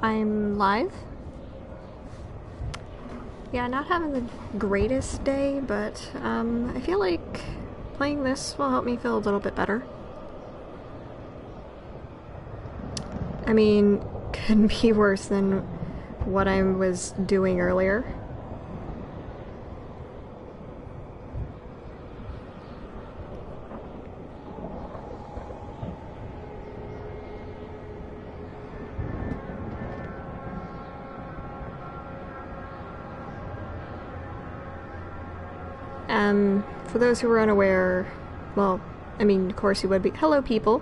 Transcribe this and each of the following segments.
I'm live. Yeah, not having the greatest day, but I feel like playing this will help me feel a little bit better. I mean, couldn't be worse than what I was doing earlier. For those who are unaware, well, I mean, of course you would be. Hello, people.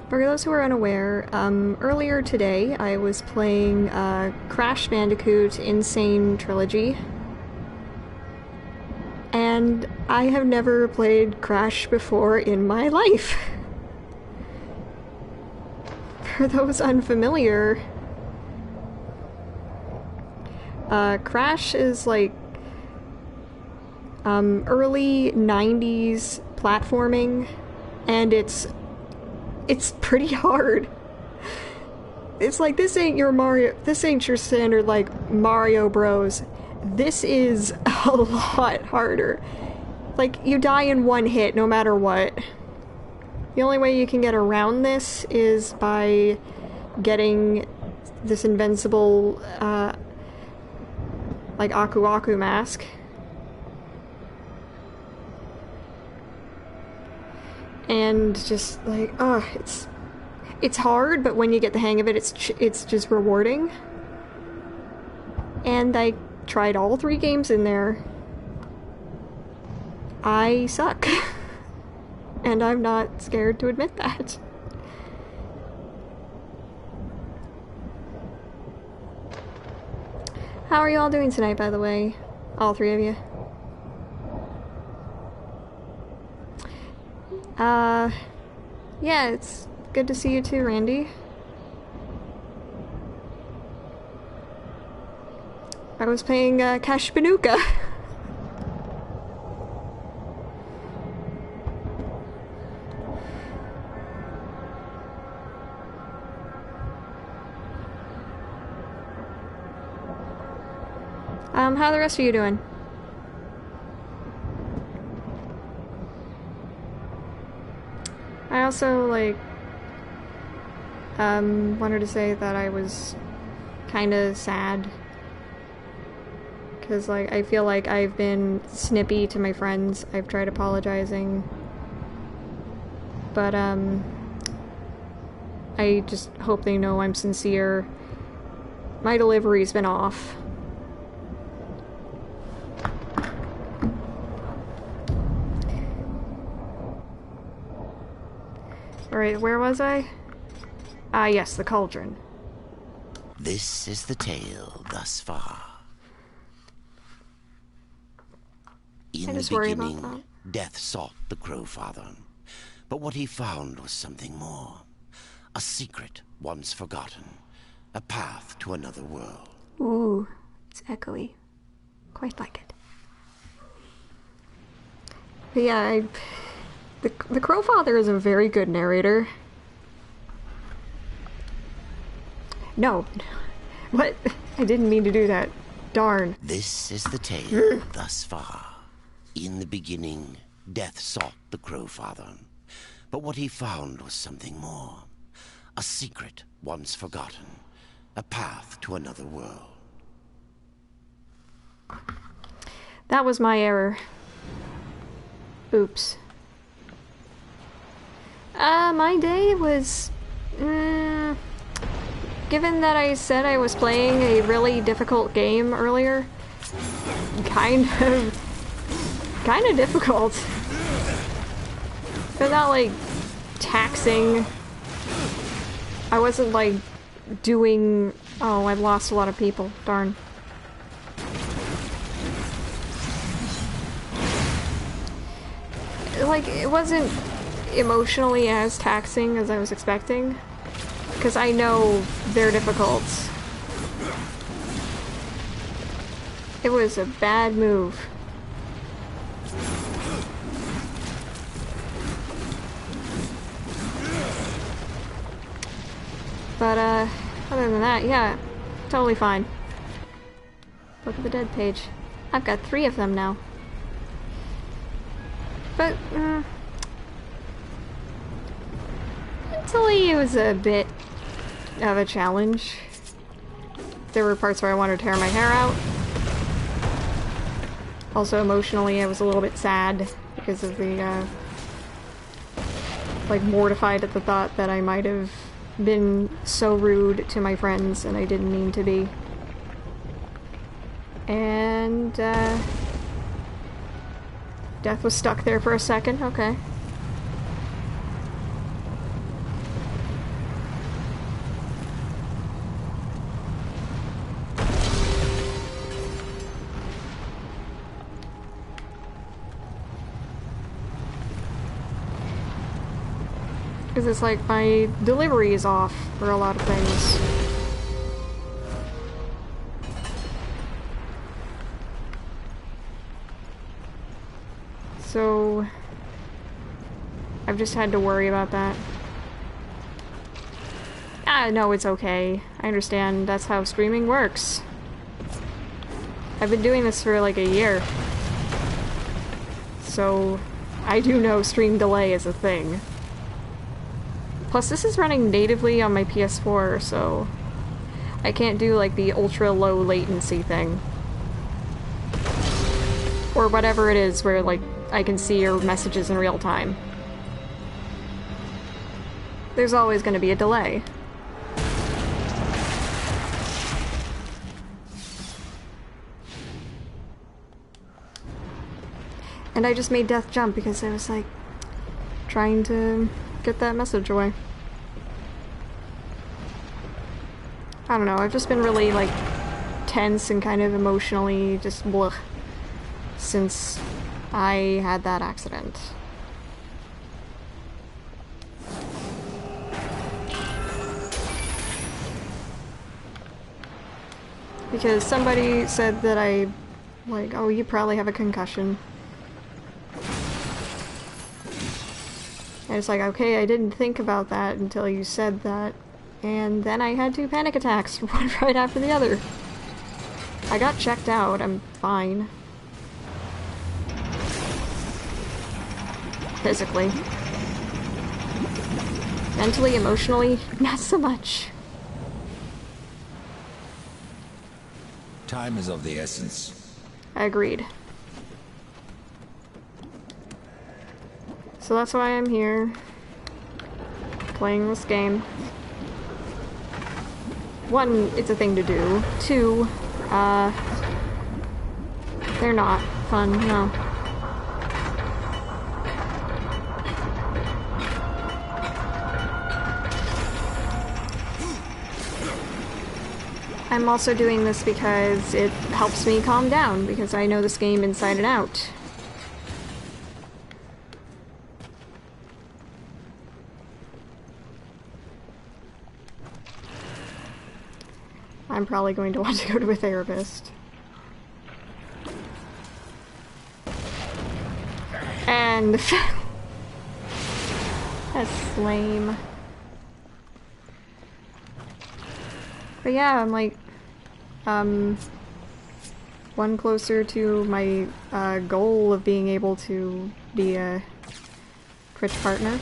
For those who are unaware, earlier today I was playing Crash Bandicoot Insane Trilogy. And I have never played Crash before in my life. For those unfamiliar, Crash is like early 90s platforming, and it's pretty hard. It's like, this ain't your standard like Mario Bros. This is a lot harder. Like, you die in one hit no matter what. The only way you can get around this is by getting this invincible like Aku Aku mask. And just like, it's hard, but when you get the hang of it, it's just rewarding. And I tried all 3 games in there. I suck. And I'm not scared to admit that. How are you all doing tonight, by the way? All 3 of you. Yeah, it's good to see you too, Randy. I was playing Cash Banuka. How are the rest of you doing? I also, like, wanted to say that I was kinda sad. Because, like, I feel like I've been snippy to my friends. I've tried apologizing. But, I just hope they know I'm sincere. My delivery's been off. Alright, where was I? Ah, yes, the cauldron. This is the tale thus far. In the beginning, Death sought the Crowfather, but what he found was something more. A secret once forgotten. A path to another world. Ooh, it's echoey. Quite like it. But yeah, The Crowfather is a very good narrator. No. What? I didn't mean to do that. Darn. This is the tale thus far. In the beginning, Death sought the Crowfather, but what he found was something more. A secret once forgotten. A path to another world. That was my error. Oops. My day was, given that I said I was playing a really difficult game earlier, kind of difficult. But not, like, taxing. I wasn't, like, doing... Oh, I lost a lot of people. Darn. Like, it wasn't emotionally as taxing as I was expecting, because I know they're difficult. It was a bad move. But, Other than that, yeah, totally fine. Look at the dead page. I've got 3 of them now. But, mentally it was a bit of a challenge. There were parts where I wanted to tear my hair out. Also, emotionally, I was a little bit sad because of the, like, mortified at the thought that I might have been so rude to my friends and I didn't mean to be. And, Death was stuck there for a second, okay. Because it's like my delivery is off for a lot of things. So I've just had to worry about that. No, it's okay. I understand that's how streaming works. I've been doing this for like a year. So I do know stream delay is a thing. Plus, this is running natively on my PS4, so I can't do, like, the ultra-low latency thing. Or whatever it is where, like, I can see your messages in real time. There's always going to be a delay. And I just made Death jump because I was, like, trying to get that message away. I don't know, I've just been really, like, tense and kind of emotionally just blech since I had that accident. Because somebody said that I, like, oh, you probably have a concussion. And it's like, okay, I didn't think about that until you said that. And then I had 2 panic attacks, one right after the other. I got checked out, I'm fine. Physically. Mentally, emotionally, not so much. Time is of the essence. Agreed. So that's why I'm here, playing this game. 1, it's a thing to do. 2, they're not fun, no. I'm also doing this because it helps me calm down, because I know this game inside and out. I'm probably going to want to go to a therapist. And that's lame. But yeah, I'm like, one closer to my goal of being able to be a Twitch partner,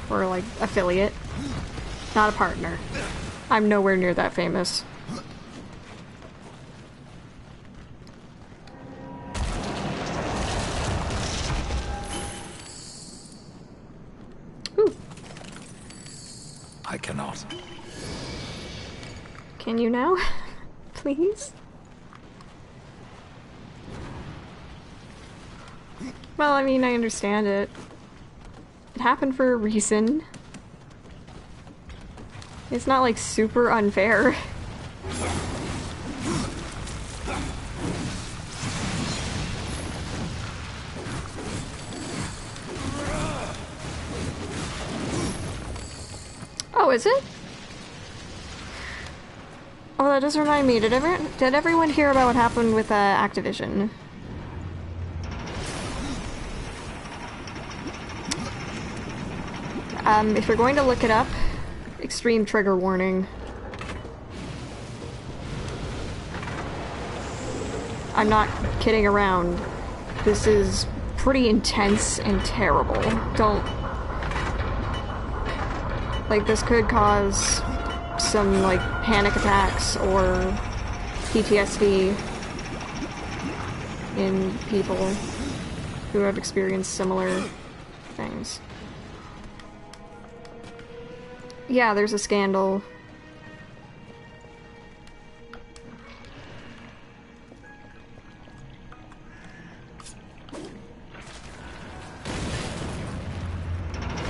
or like affiliate, not a partner. I'm nowhere near that famous. Ooh. I cannot. Can you now? Please? Well, I mean, I understand it. It happened for a reason. It's not, like, super unfair. Oh, is it? Oh, that does remind me. Did everyone hear about what happened with Activision? If you're going to look it up, extreme trigger warning. I'm not kidding around. This is pretty intense and terrible. Don't... Like, this could cause some, like, panic attacks or PTSD in people who have experienced similar things. Yeah, there's a scandal.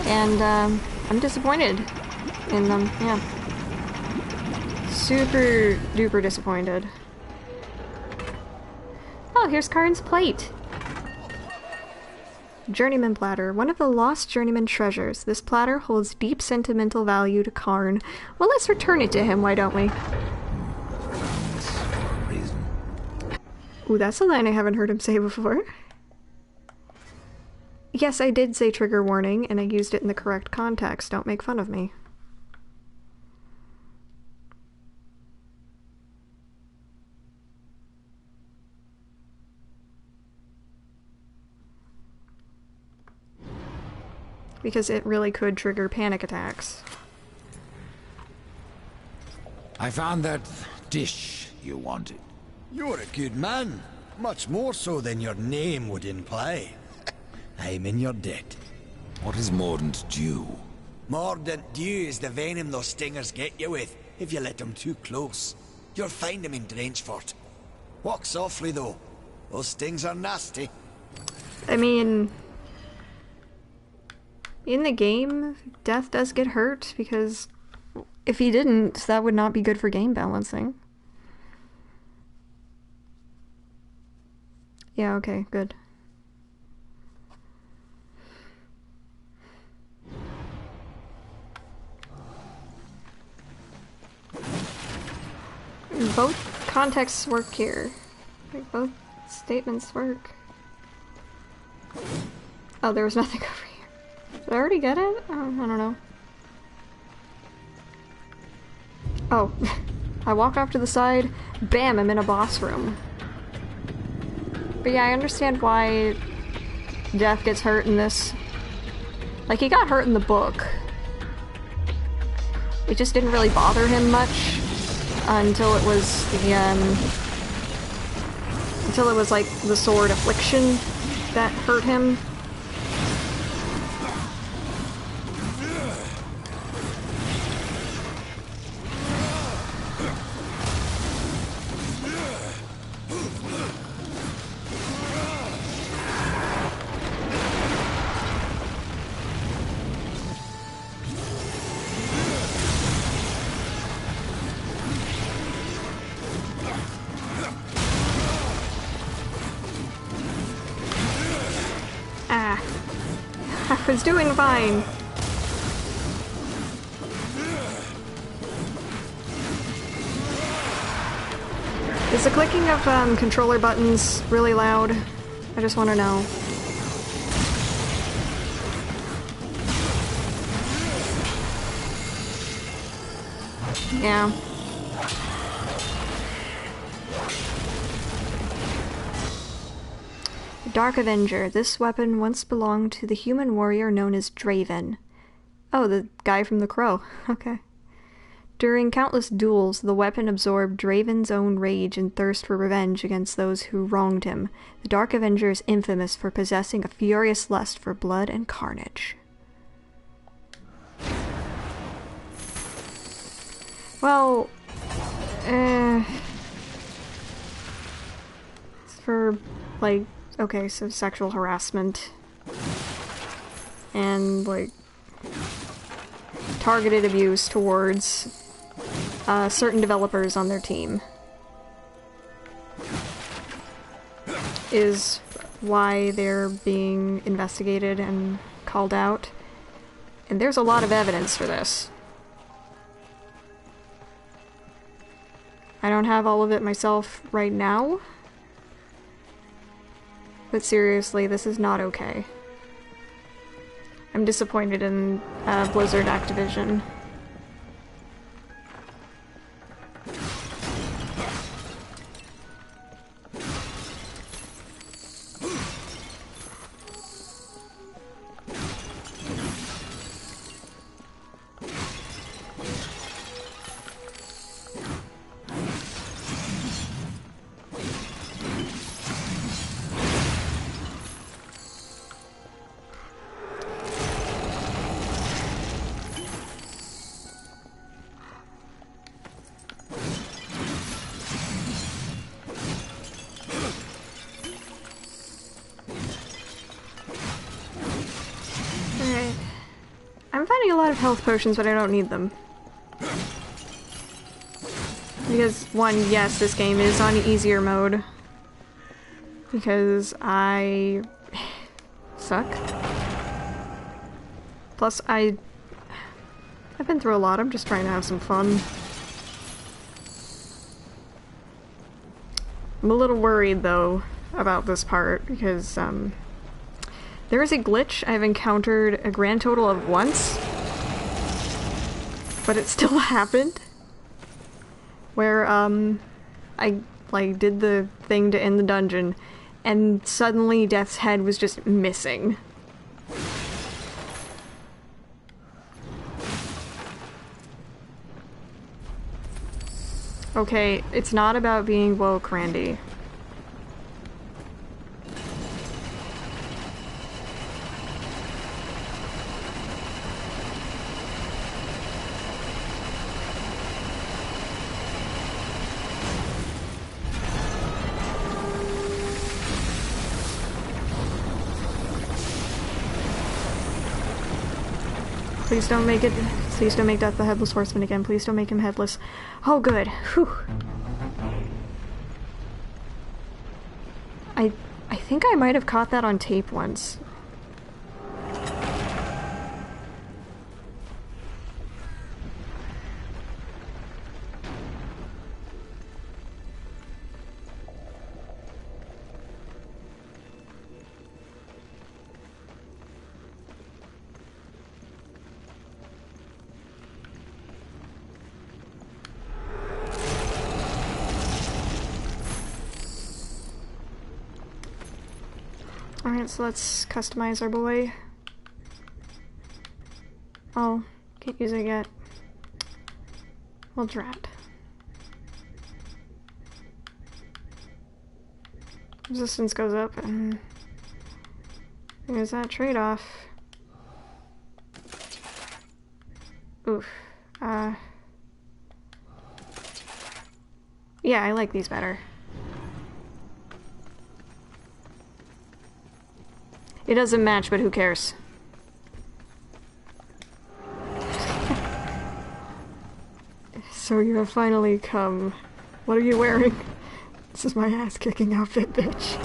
And, I'm disappointed in them, yeah. Super duper disappointed. Oh, here's Karn's plate! Journeyman platter, one of the lost journeyman treasures. This platter holds deep sentimental value to Karn. Well, let's return it to him, why don't we? Ooh, that's a line I haven't heard him say before. Yes, I did say trigger warning, and I used it in the correct context. Don't make fun of me. Because it really could trigger panic attacks. I found that dish you wanted. You're a good man. Much more so than your name would imply. I'm in your debt. What is mordant dew? Mordant dew is the venom those stingers get you with, if you let them too close. You'll find them in Drenchfort. Walk softly, though. Those stings are nasty. I mean... in the game, Death does get hurt, because if he didn't, that would not be good for game balancing. Yeah, okay, good. Both contexts work here. Like, both statements work. Oh, there was nothing over here. Did I already get it? Oh, I don't know. Oh, I walked off to the side, bam, I'm in a boss room. But yeah, I understand why Death gets hurt in this. Like, he got hurt in the book. It just didn't really bother him much until it was the, until it was like the sword affliction that hurt him. I was doing fine. Is the clicking of controller buttons really loud? I just want to know. Yeah. Dark Avenger. This weapon once belonged to the human warrior known as Draven. Oh, the guy from The Crow. Okay. During countless duels, the weapon absorbed Draven's own rage and thirst for revenge against those who wronged him. The Dark Avenger is infamous for possessing a furious lust for blood and carnage. Well, it's for, like, okay, so sexual harassment and, like, targeted abuse towards certain developers on their team is why they're being investigated and called out. And there's a lot of evidence for this. I don't have all of it myself right now. But seriously, this is not okay. I'm disappointed in Blizzard Activision. of health potions, but I don't need them. Because, one, yes, this game is on easier mode. Because I suck. Plus, I've been through a lot. I'm just trying to have some fun. I'm a little worried, though, about this part, because, there is a glitch I've encountered a grand total of once, but it still happened, where, I, like, did the thing to end the dungeon, and suddenly Death's head was just missing. Okay, it's not about being woke, Randy. Please don't make it. Please don't make Death the Headless Horseman again. Please don't make him headless. Oh, good. Whew. I think I might have caught that on tape once. Alright, so let's customize our boy. Oh, can't use it yet. Well, drat. Resistance goes up, and there's that trade-off. Oof. Yeah, I like these better. It doesn't match, but who cares? So you have finally come. What are you wearing? This is my ass-kicking outfit, bitch.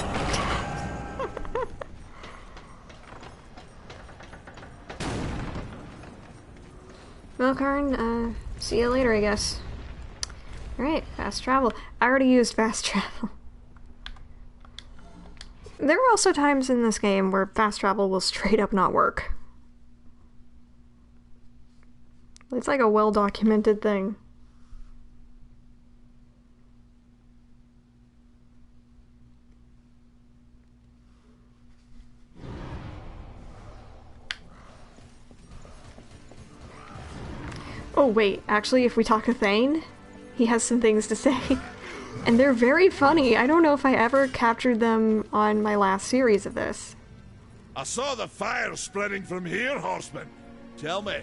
Well, Karn, see you later, I guess. Alright, fast travel. I already used fast travel. There are also times in this game where fast travel will straight up not work. It's like a well-documented thing. Oh wait, actually if we talk to Thane, he has some things to say. And they're very funny. I don't know if I ever captured them on my last series of this. I saw the fire spreading from here, horseman. Tell me,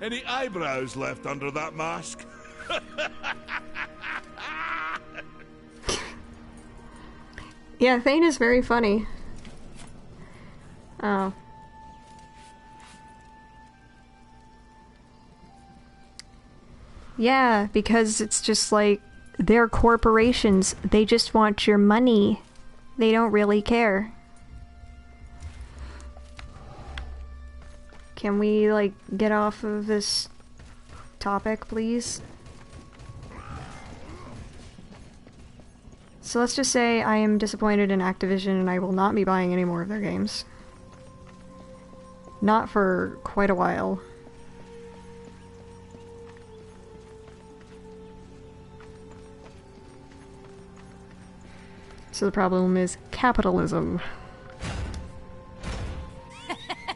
any eyebrows left under that mask? Yeah, Thane is very funny. Oh. Yeah, because it's just like, they're corporations. They just want your money. They don't really care. Can we, like, get off of this topic, please? So let's just say I am disappointed in Activision and I will not be buying any more of their games. Not for quite a while. So the problem is capitalism.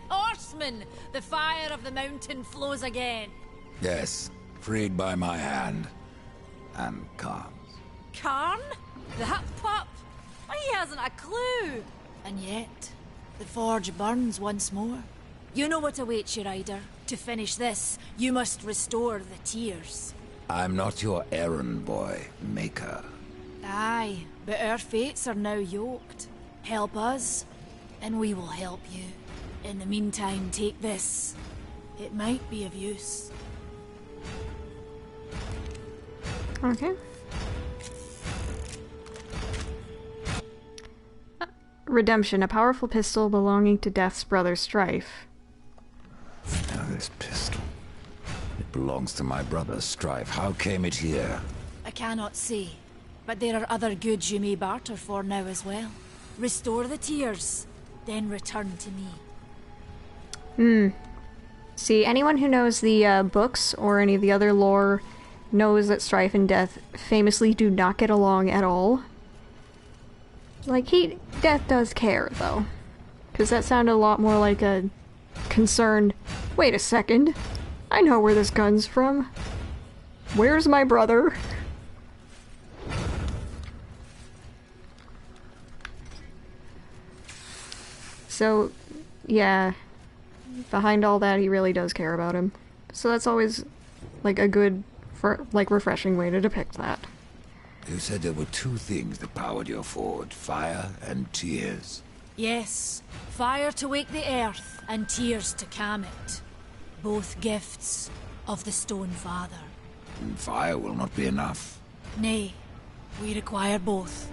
Horseman! The fire of the mountain flows again. Yes, freed by my hand. And Khan's. Karn? That pup? He hasn't a clue. And yet, the forge burns once more. You know what awaits you, Ryder. To finish this, you must restore the tears. I'm not your errand boy, Maker. Aye, but our fates are now yoked. Help us, and we will help you. In the meantime, take this. It might be of use. Okay. Redemption, a powerful pistol belonging to Death's brother Strife. Now this pistol. It belongs to my brother Strife. How came it here? I cannot say, but there are other goods you may barter for now as well. Restore the tears, then return to me. See, anyone who knows the books or any of the other lore knows that Strife and Death famously do not get along at all. Like, Death does care, though. Because that sounded a lot more like a concerned, wait a second, I know where this gun's from. Where's my brother? So, yeah, behind all that, he really does care about him. So that's always, like, a good, refreshing way to depict that. You said there were two things that powered your forge, fire and tears. Yes, fire to wake the earth, and tears to calm it. Both gifts of the Stone Father. And fire will not be enough. Nay, we require both.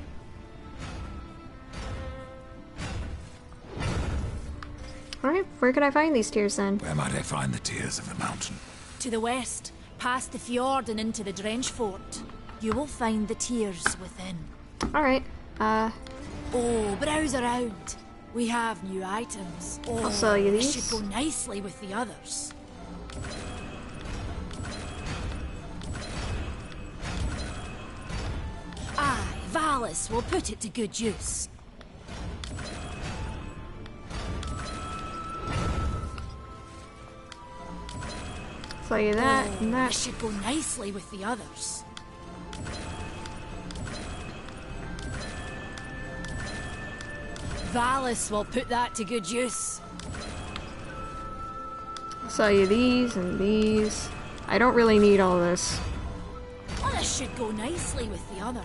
Alright, where can I find these tears then? Where might I find the tears of the mountain? To the west, past the fjord and into the Drench Fort, you will find the tears within. Alright, Oh, browse around. We have new items. Oh, I'll sell you this these. should go nicely with the others. Aye, Valis will put it to good use. sell you that and This that. should go nicely with the others. Valis will put that to good use. Sell you these and these. I don't really need all this. Well, this should go nicely with the other.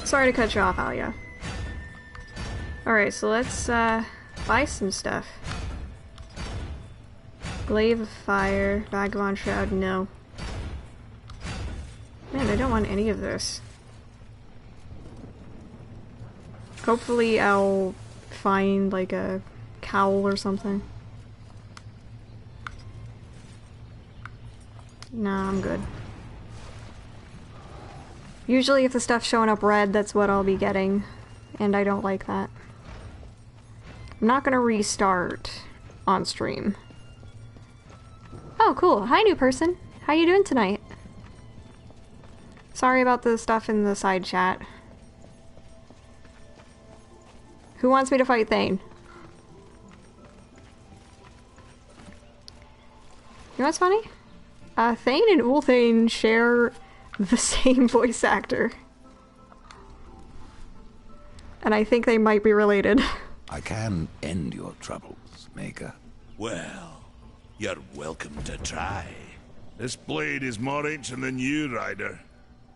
Sorry to cut you off, Alia. Alright, so let's buy some stuff. Glaive of Fire, Vagabond Shroud, no. Man, I don't want any of this. Hopefully I'll find like a cowl or something. Nah, I'm good. Usually if the stuff's showing up red, that's what I'll be getting. And I don't like that. I'm not gonna restart on stream. Oh, cool. Hi, new person. How you doing tonight? Sorry about the stuff in the side chat. Who wants me to fight Thane? You know what's funny? Thane and Ulthane share the same voice actor. And I think they might be related. I can end your troubles, Maker. Well, you're welcome to try. This blade is more ancient than you, Ryder.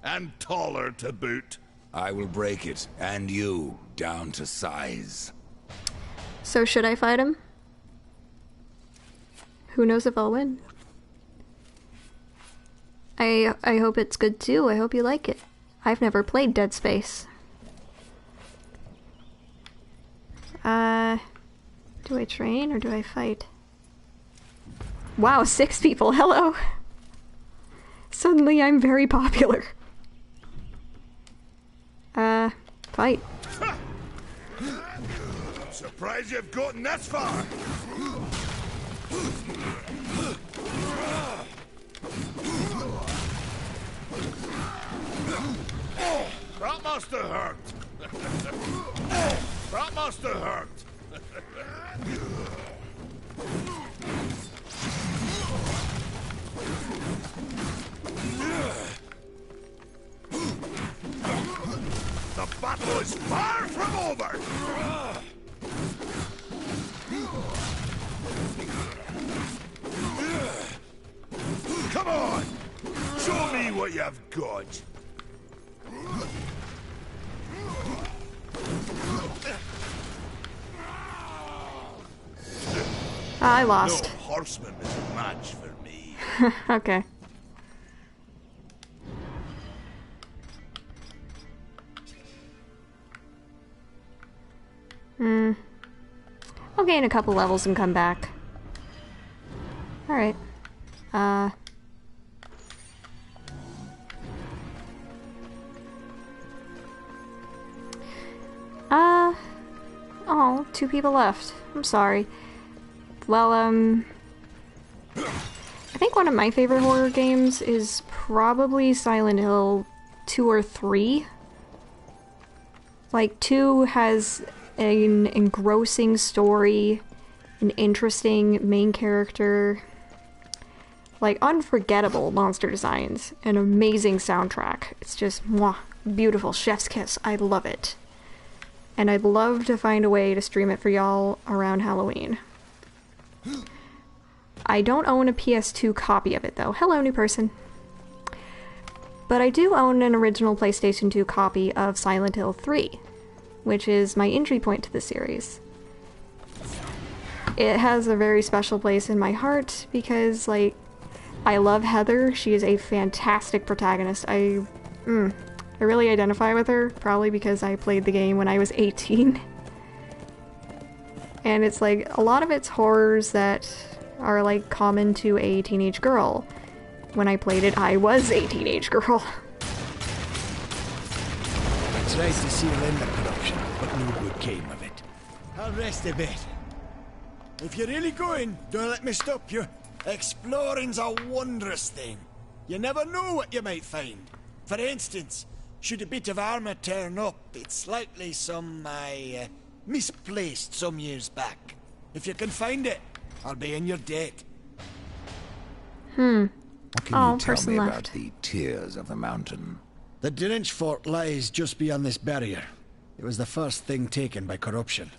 And taller to boot. I will break it, and you, down to size. So should I fight him? Who knows if I'll win? I hope it's good too. I hope you like it. I've never played Dead Space. Do I train or do I fight? Wow, 6 people, hello! Suddenly I'm very popular. Fight. Surprised you've gotten this far. That must have hurt. That must have hurt. The battle is far from over. Come on! Show me what you've got! I No lost. horseman is a match for me. Okay. I'll gain a couple levels and come back. Alright. Oh, 2 people left. I'm sorry. Well, I think one of my favorite horror games is probably Silent Hill 2 or 3. Like, 2 has an engrossing story, an interesting main character, like, unforgettable monster designs, an amazing soundtrack. It's just, mwah, beautiful. Chef's kiss. I love it. And I'd love to find a way to stream it for y'all around Halloween. I don't own a PS2 copy of it, though. Hello, new person. But I do own an original PlayStation 2 copy of Silent Hill 3, which is my entry point to the series. It has a very special place in my heart because, like, I love Heather. She is a fantastic protagonist. I really identify with her, probably because I played the game when I was 18. And it's like, a lot of it's horrors that are like common to a teenage girl. When I played it, I was a teenage girl. I tried to seal in the corruption, but no good came of it. I'll rest a bit. If you're really going, don't let me stop you. Exploring's a wondrous thing. You never know what you might find. For instance, should a bit of armor turn up, it's likely some misplaced some years back. If you can find it, I'll be in your debt. What can you tell person me left. about the Tears of the Mountain? The Drench Fort lies just beyond this barrier. It was the first thing taken by corruption.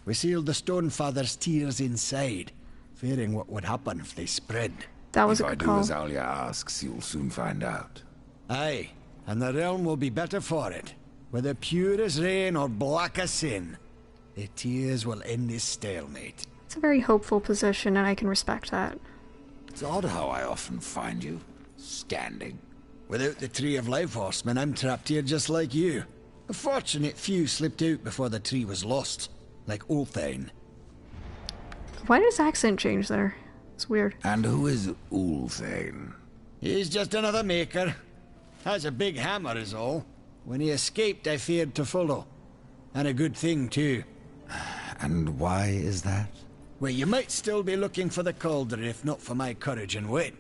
We sealed the Stonefather's tears inside, fearing what would happen if they spread. That was If a I good do call. as Alia asks, you'll soon find out. Aye, and the realm will be better for it. Whether pure as rain or black as sin, the tears will end this stalemate. It's a very hopeful position, and I can respect that. It's odd how I often find you standing. Without the Tree of Life Horseman, I'm trapped here just like you. A fortunate few slipped out before the tree was lost, like Ulthane. Why did his accent change there? It's weird. And who is Ulthane? He's just another maker. Has a big hammer is all. When he escaped, I feared to follow. And a good thing, too. And why is that? Well, you might still be looking for the cauldron if not for my courage and wit.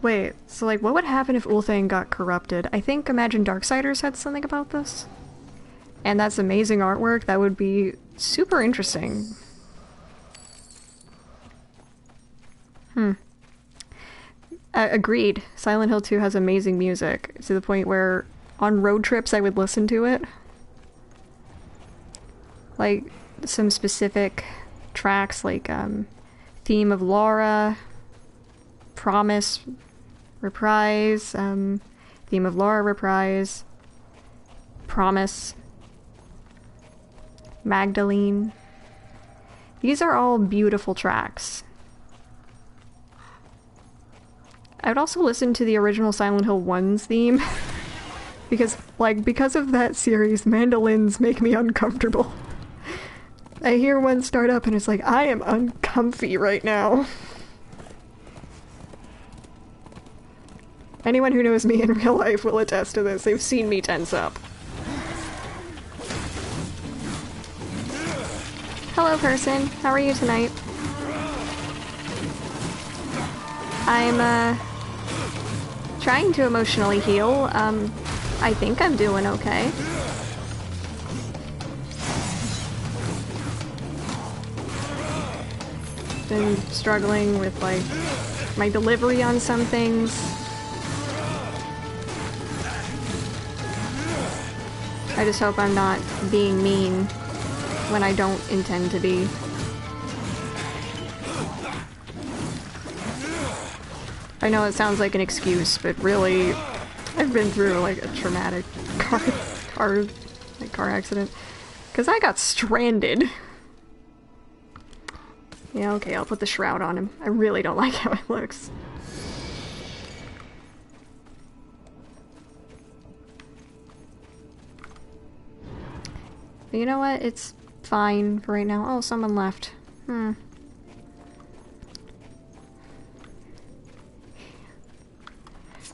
Wait, so like, what would happen if Ulthane got corrupted? I think Imagine Darksiders had something about this. And that's amazing artwork. That would be super interesting. Agreed. Silent Hill 2 has amazing music, to the point where on road trips I would listen to it. Like, some specific tracks, like, Theme of Laura, Promise, Reprise, Theme of Laura, Reprise, Promise, Magdalene. These are all beautiful tracks. I would also listen to the original Silent Hill 1's theme, because of that series, mandolins make me uncomfortable. I hear one start up and it's like, I am uncomfy right now. Anyone who knows me in real life will attest to this. They've seen me tense up. Hello, person. How are you tonight? I'm, trying to emotionally heal. I think I'm doing okay. Been struggling with, like, my delivery on some things. I just hope I'm not being mean when I don't intend to be. I know it sounds like an excuse, but really, I've been through, like, a traumatic car accident. Because I got stranded. Yeah, okay, I'll put the shroud on him. I really don't like how it looks. But you know what? It's fine for right now. Oh, someone left.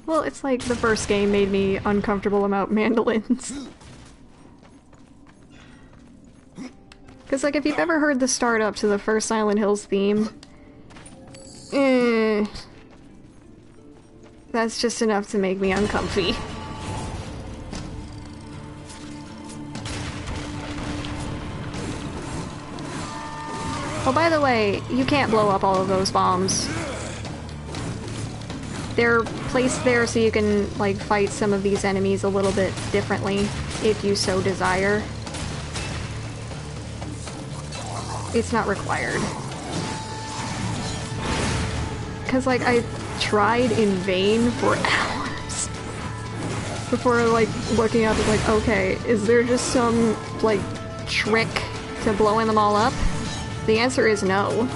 Well, it's like the first game made me uncomfortable about mandolins. Because, like, if you've ever heard the start up to the first Silent Hills theme, that's just enough to make me uncomfy. Oh, by the way, you can't blow up all of those bombs. They're placed there so you can, like, fight some of these enemies a little bit differently, if you so desire. It's not required. Because, like, I tried in vain for hours before, like, looking up and like, okay, is there just some, like, trick to blowing them all up? The answer is no.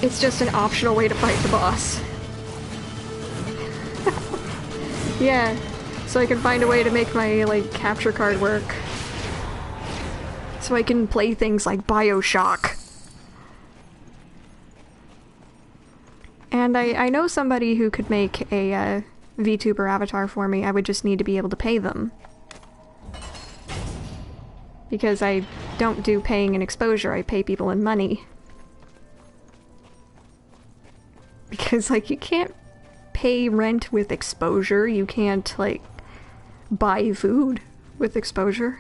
It's just an optional way to fight the boss. Yeah, so I can find a way to make my, like, capture card work. So I can play things like BioShock. And I know somebody who could make a VTuber avatar for me. I would just need to be able to pay them. Because I don't do paying in exposure, I pay people in money. Because, like, you can't pay rent with exposure. You can't, like, buy food with exposure.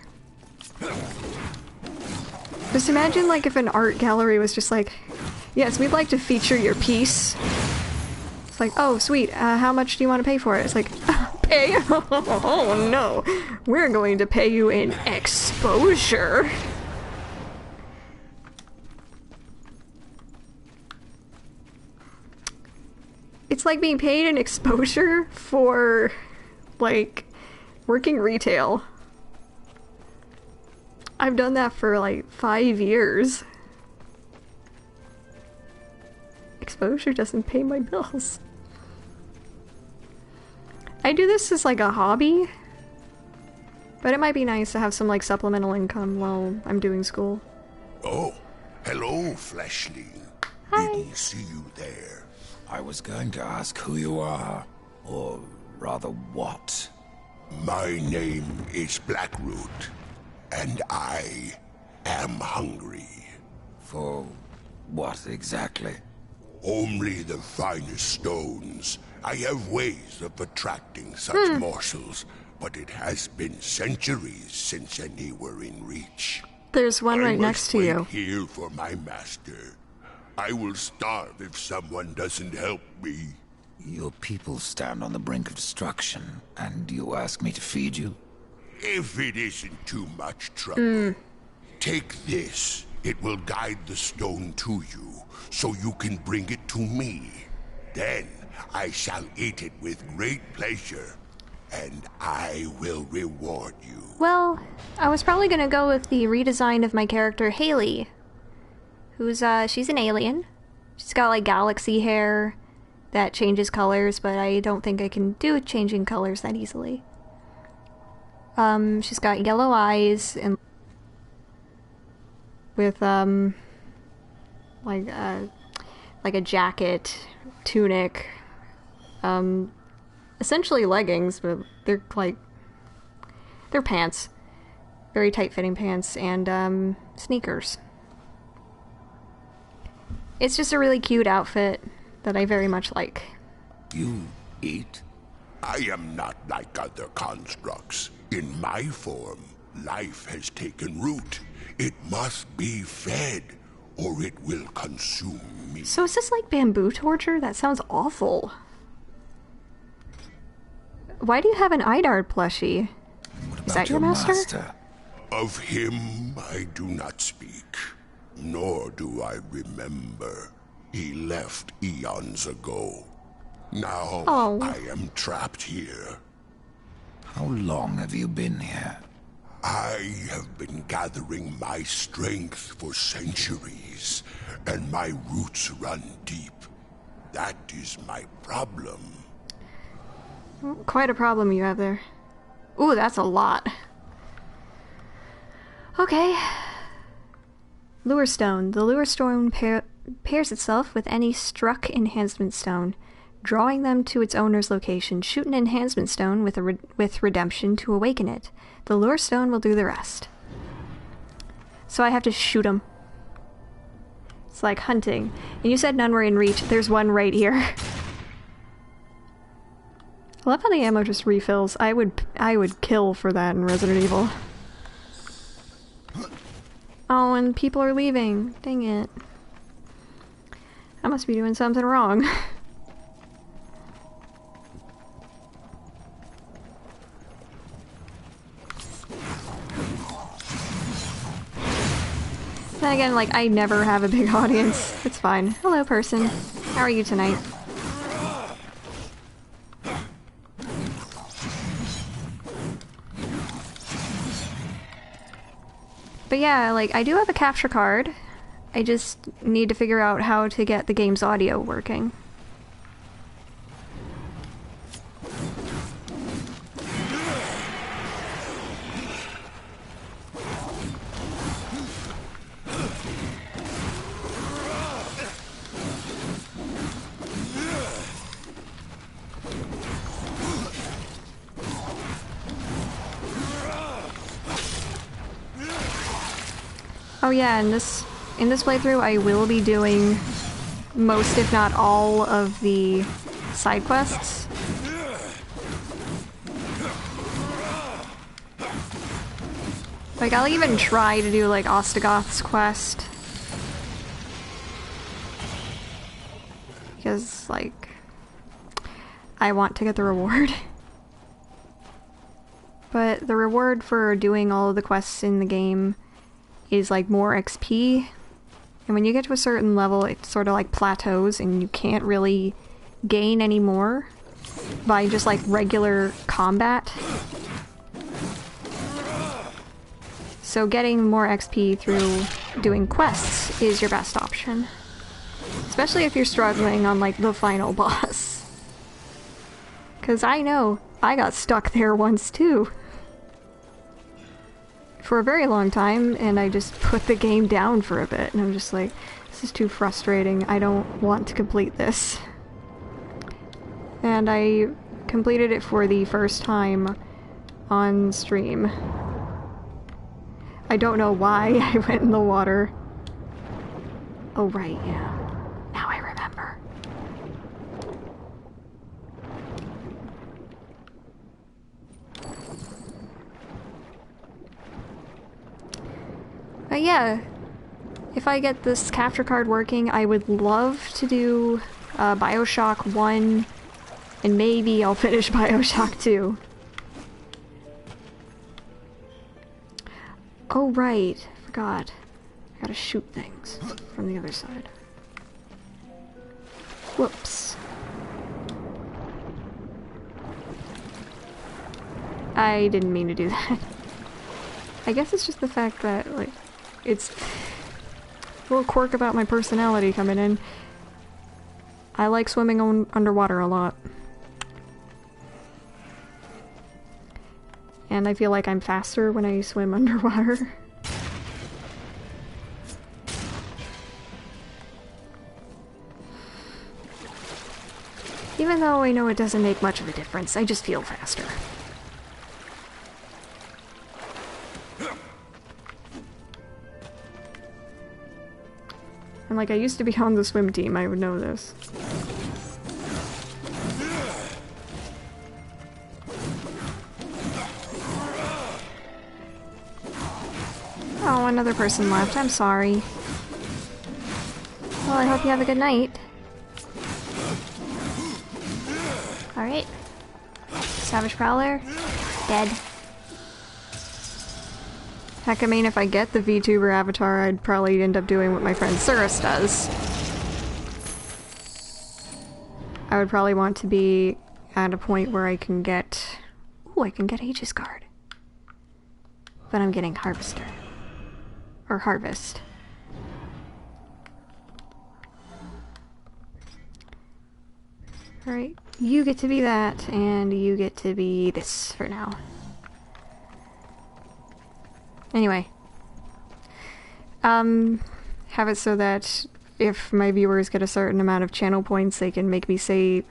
Just imagine, like, if an art gallery was just like, yes, we'd like to feature your piece. It's like, oh, sweet, how much do you want to pay for it? It's like, pay? Oh, no. We're going to pay you in exposure. It's like being paid in exposure for, like, working retail. I've done that for, like, 5 years. Exposure doesn't pay my bills. I do this as, like, a hobby. But it might be nice to have some, like, supplemental income while I'm doing school. Oh, hello, Fleshling. Hi. Didn't see you there. I was going to ask who you are, or rather what. My name is Blackroot, and I am hungry. For what exactly? Only the finest stones. I have ways of attracting such morsels, but it has been centuries since any were in reach. There's one right next to you. I must wait here for my master. I will starve if someone doesn't help me. Your people stand on the brink of destruction, and you ask me to feed you? If it isn't too much trouble, take this. It will guide the stone to you, so you can bring it to me. Then I shall eat it with great pleasure, and I will reward you. Well, I was probably gonna go with the redesign of my character, Haley. Who's, she's an alien. She's got, like, galaxy hair that changes colors, but I don't think I can do changing colors that easily. She's got yellow eyes and with, like a jacket, tunic, essentially leggings, but they're, like, they're pants. Very tight-fitting pants, and, sneakers. It's just a really cute outfit that I very much like. You eat? I am not like other constructs. In my form, life has taken root. It must be fed, or it will consume me. So is this like bamboo torture? That sounds awful. Why do you have an Idard plushie? Is that your master? Of him I do not speak, nor do I remember. He left eons ago. Now I am trapped here. How long have you been here? I have been gathering my strength for centuries, and my roots run deep. That is my problem. Quite a problem you have there. Ooh, that's a lot. Okay. Lure stone. The lure stone pairs itself with any struck enhancement stone, drawing them to its owner's location. Shoot an enhancement stone with redemption to awaken it. The lure stone will do the rest. So I have to shoot them. It's like hunting. And you said none were in reach. There's one right here. I love how the ammo just refills. I would kill for that in Resident Evil. Oh, and people are leaving. Dang it. I must be doing something wrong. Then again, like, I never have a big audience. It's fine. Hello, person. How are you tonight? But yeah, like, I do have a capture card. I just need to figure out how to get the game's audio working. Oh yeah, in this playthrough I will be doing most, if not all, of the side quests. Like, I'll even try to do, like, Ostagoth's quest. Because, like, I want to get the reward. But the reward for doing all of the quests in the game is like more XP, and when you get to a certain level it sort of like plateaus and you can't really gain any more by just like regular combat. So getting more XP through doing quests is your best option, especially if you're struggling on like the final boss, because I know I got stuck there once too. For a very long time, and I just put the game down for a bit, and I'm just like, this is too frustrating, I don't want to complete this. And I completed it for the first time on stream. I don't know why I went in the water. Oh right, yeah. Now I remember. But yeah, if I get this capture card working, I would love to do Bioshock 1, and maybe I'll finish Bioshock 2. Oh right, forgot. I gotta shoot things from the other side. Whoops. I didn't mean to do that. I guess it's just the fact that, like, it's a little quirk about my personality coming in. I like swimming underwater a lot. And I feel like I'm faster when I swim underwater. Even though I know it doesn't make much of a difference, I just feel faster. And like, I used to be on the swim team, I would know this. Oh, another person left. I'm sorry. Well, I hope you have a good night. Alright. Savage Prowler. Dead. Heck, I mean, if I get the VTuber avatar, I'd probably end up doing what my friend Cirrus does. I would probably want to be at a point where I can get... Ooh, I can get Aegis Guard. But I'm getting Harvester. Or Harvest. Alright, you get to be that, and you get to be this for now. Anyway. Have it so that if my viewers get a certain amount of channel points, they can make me say,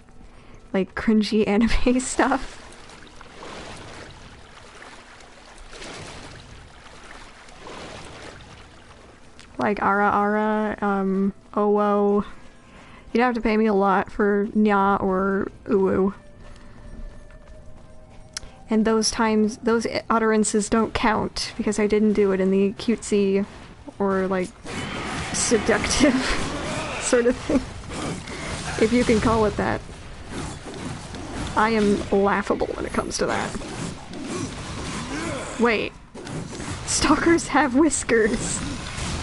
like, cringy anime stuff. Like ara ara, owo. You'd have to pay me a lot for nya or uwu. And those times, those utterances don't count, because I didn't do it in the cutesy or, like, seductive sort of thing. If you can call it that. I am laughable when it comes to that. Wait. Stalkers have whiskers.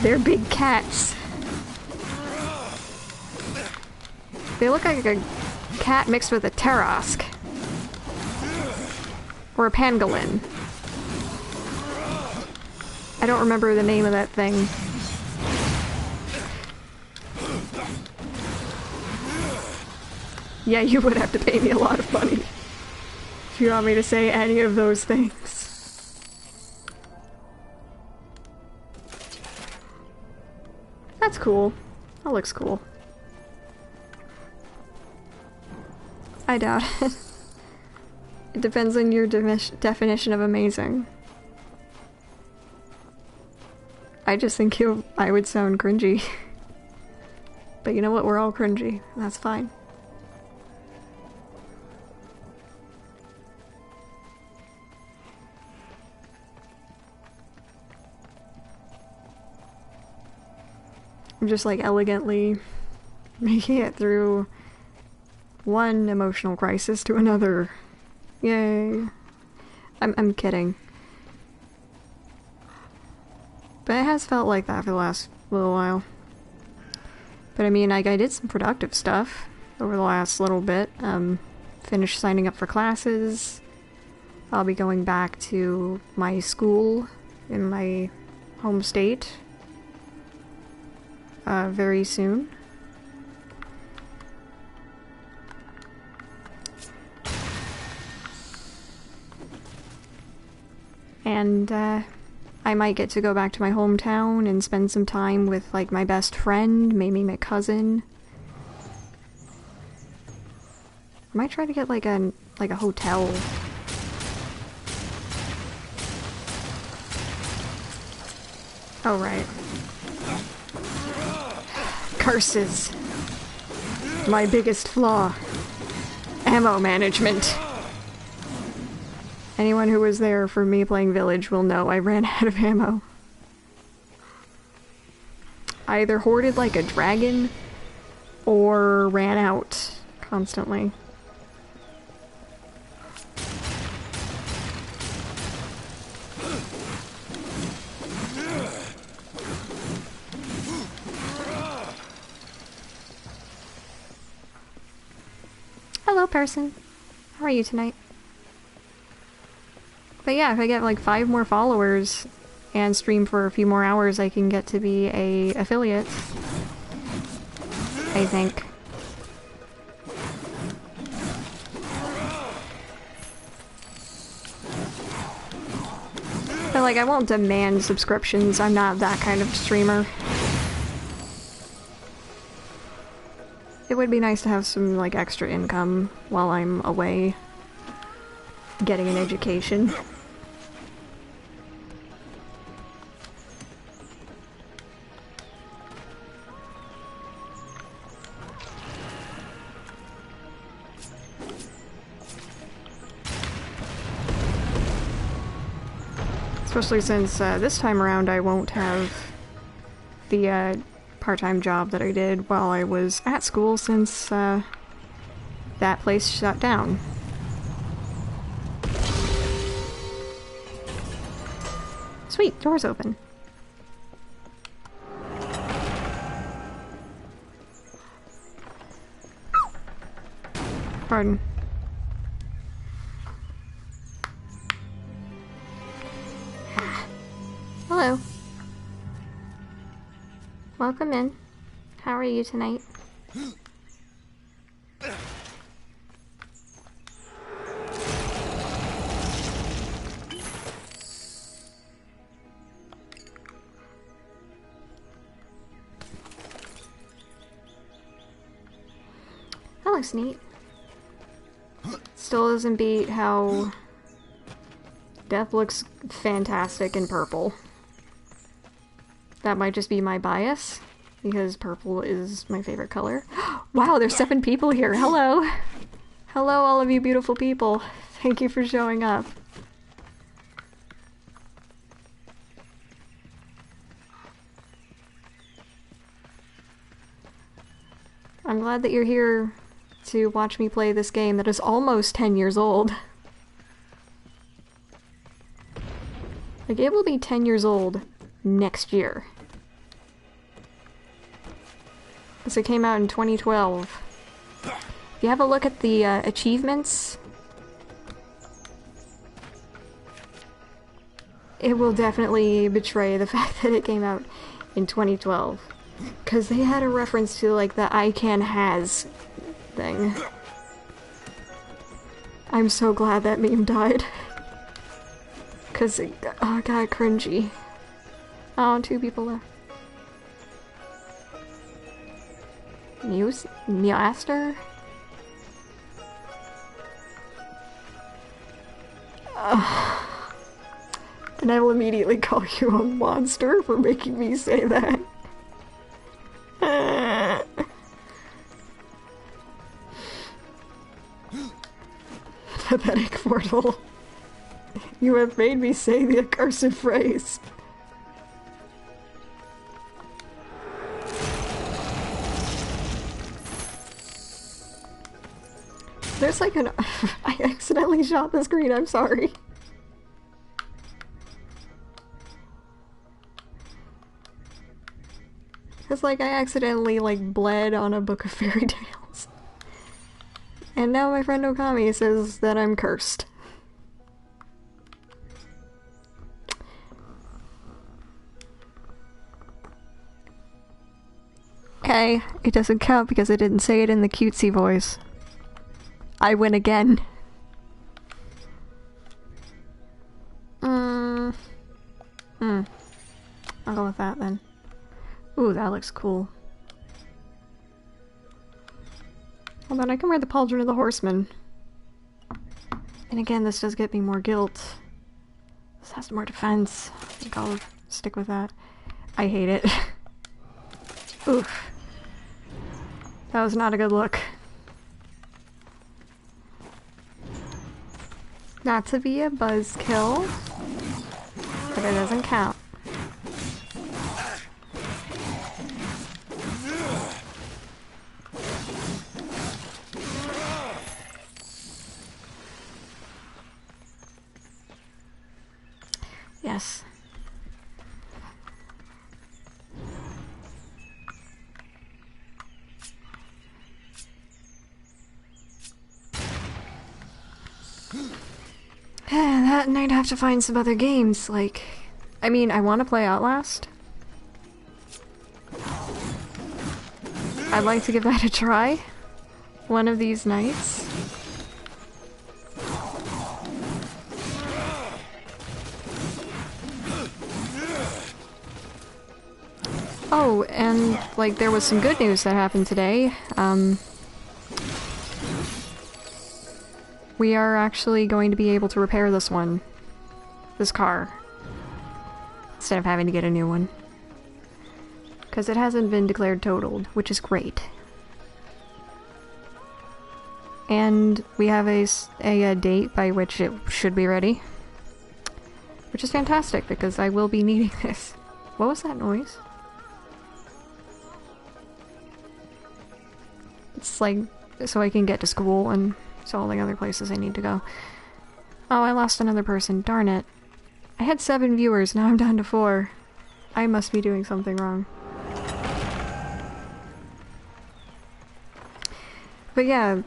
They're big cats. They look like a cat mixed with a Tarask. Or a pangolin. I don't remember the name of that thing. Yeah, you would have to pay me a lot of money if you want me to say any of those things. That's cool. That looks cool. I doubt it. It depends on your definition of amazing. I just think I would sound cringy. But you know what? We're all cringy. That's fine. I'm just like elegantly making it through one emotional crisis to another. Yay. I'm kidding. But it has felt like that for the last little while. But I mean, like, I did some productive stuff over the last little bit. Finished signing up for classes. I'll be going back to my school in my home state very soon. And I might get to go back to my hometown and spend some time with, like, my best friend, maybe my cousin. I might try to get like a hotel. Oh, right. Curses. My biggest flaw. Ammo management. Anyone who was there for me playing Village will know I ran out of ammo. I either hoarded like a dragon, or ran out constantly. Hello, person. How are you tonight? But yeah, if I get like 5 more followers and stream for a few more hours, I can get to be a affiliate. I think. But like, I won't demand subscriptions. I'm not that kind of streamer. It would be nice to have some like extra income while I'm away getting an education. Especially since this time around I won't have the part-time job that I did while I was at school, since that place shut down. Sweet, door's open. Pardon. Welcome in. How are you tonight? That looks neat. Still doesn't beat how Death looks fantastic in purple. That might just be my bias, because purple is my favorite color. Wow, there's 7 people here. Hello! Hello, all of you beautiful people. Thank you for showing up. I'm glad that you're here to watch me play this game that is almost 10 years old. Like, it will be 10 years old next year. Because it came out in 2012. If you have a look at the achievements, it will definitely betray the fact that it came out in 2012. Because they had a reference to, like, the ICANN has thing. I'm so glad that meme died. Because it got cringy. Oh, 2 people left. Meowster? And I will immediately call you a monster for making me say that. Pathetic mortal. You have made me say the accursed phrase. There's like an... I accidentally shot the screen, I'm sorry. It's like I accidentally, like, bled on a book of fairy tales. And now my friend Okami says that I'm cursed. Okay, it doesn't count because I didn't say it in the cutesy voice. I win again. I'll go with that then. Ooh, that looks cool. Hold on, I can wear the Pauldron of the Horseman. And again, this does get me more guilt. This has more defense. I think I'll stick with that. I hate it. Oof. That was not a good look. Not to be a buzzkill, but it doesn't count. Yes. That and I'd have to find some other games, like... I mean, I want to play Outlast. I'd like to give that a try one of these nights. Oh, and, like, there was some good news that happened today. We are actually going to be able to repair this car, instead of having to get a new one. Because it hasn't been declared totaled, which is great. And we have a date by which it should be ready. Which is fantastic, because I will be needing this. What was that noise? It's like, so I can get to school and so all the other places I need to go. Oh, I lost another person. Darn it. I had 7 viewers, now I'm down to 4. I must be doing something wrong. But yeah,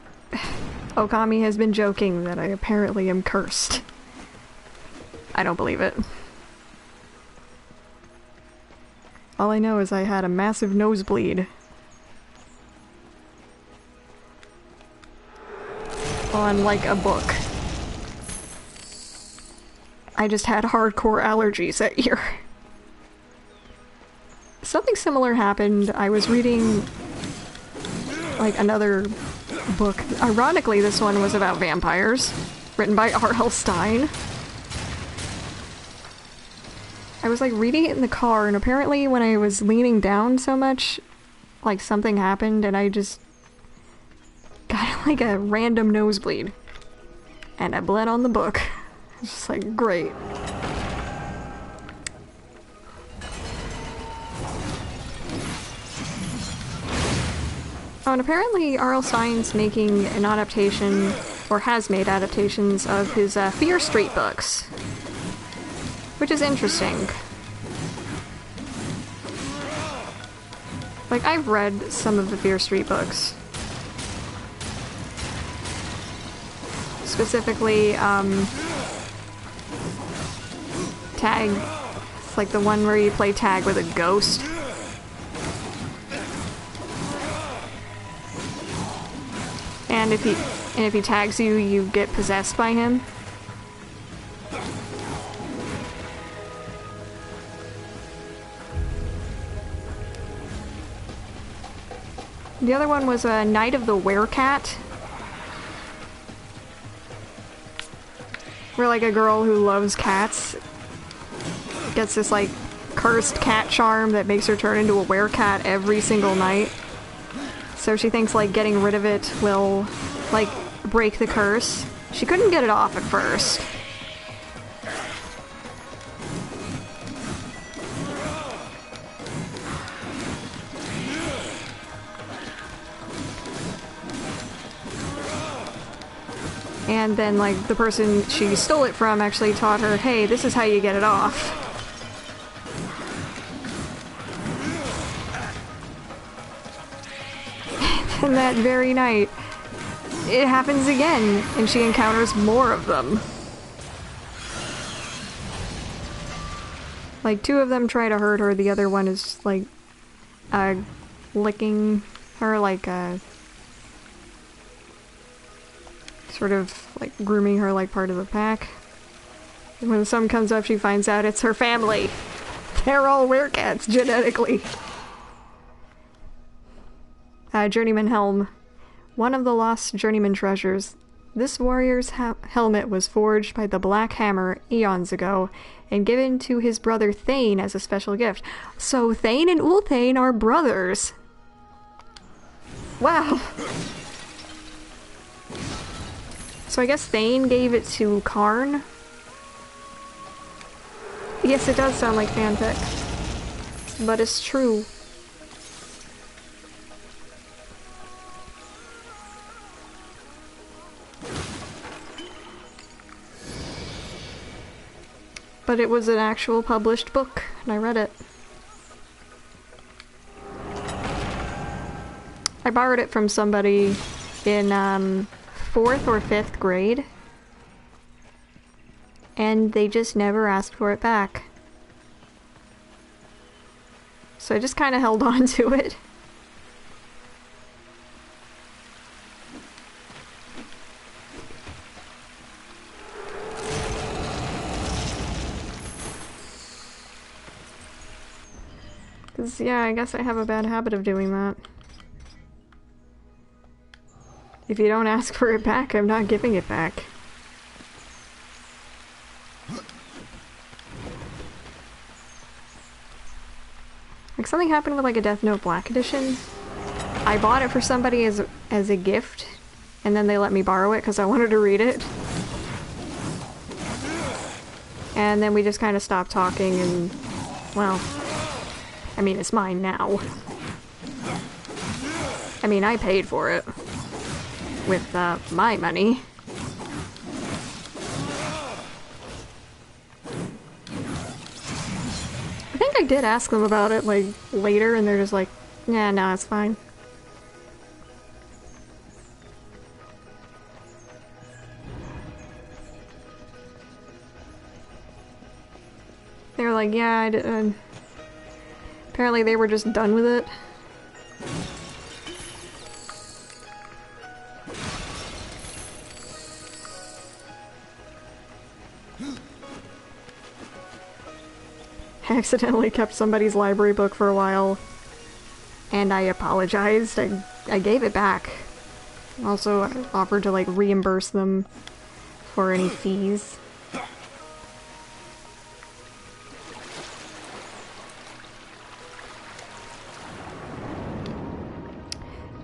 Okami has been joking that I apparently am cursed. I don't believe it. All I know is I had a massive nosebleed. On, like, a book. I just had hardcore allergies that year. Something similar happened. I was reading, like, another book. Ironically, this one was about vampires, written by R.L. Stine. I was, like, reading it in the car, and apparently when I was leaning down so much, like, something happened, and I just got, like, a random nosebleed. And I bled on the book. It's just like, great. Oh, and apparently R.L. Stine's making an adaptation, or has made adaptations, of his Fear Street books. Which is interesting. Like, I've read some of the Fear Street books. Specifically, Tag. It's like the one where you play tag with a ghost. And if he tags you, you get possessed by him. The other one was a Night of the Werecat. Where, like, a girl who loves cats gets this, like, cursed cat charm that makes her turn into a werecat every single night. So she thinks, like, getting rid of it will, like, break the curse. She couldn't get it off at first. And then, like, the person she stole it from actually taught her, hey, this is how you get it off. And that very night, it happens again, and she encounters more of them. Like, two of them try to hurt her, the other one is, like, licking her, like, sort of, like, grooming her like part of the pack. And when the sun comes up, she finds out it's her family. They're all werecats, genetically. Journeyman Helm. One of the lost Journeyman treasures. This warrior's helmet was forged by the Black Hammer eons ago and given to his brother Thane as a special gift. So Thane and Ulthane are brothers. Wow. So I guess Thane gave it to Karn? Yes, it does sound like fanfic. But it's true. But it was an actual published book, and I read it. I borrowed it from somebody in, 4th or 5th grade, and they just never asked for it back. So I just kind of held on to it. Because, yeah, I guess I have a bad habit of doing that. If you don't ask for it back, I'm not giving it back. Like, something happened with, like, a Death Note Black Edition. I bought it for somebody as a gift, and then they let me borrow it because I wanted to read it. And then we just kind of stopped talking, and, well, I mean, it's mine now. I mean, I paid for it. With, my money. I think I did ask them about it, like, later, and they're just like, yeah, no, it's fine. They were like, yeah, Apparently they were just done with it. I accidentally kept somebody's library book for a while, and I apologized. I gave it back. Also, I offered to, like, reimburse them for any fees.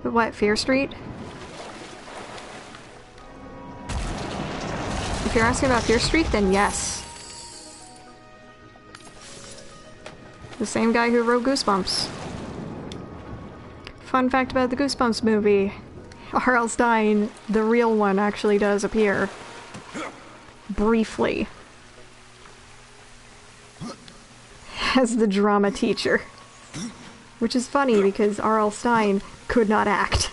But what, Fear Street? If you're asking about Fear Street, then yes. The same guy who wrote Goosebumps. Fun fact about the Goosebumps movie. R.L. Stine, the real one, actually does appear. Briefly. As the drama teacher. Which is funny because R.L. Stine could not act.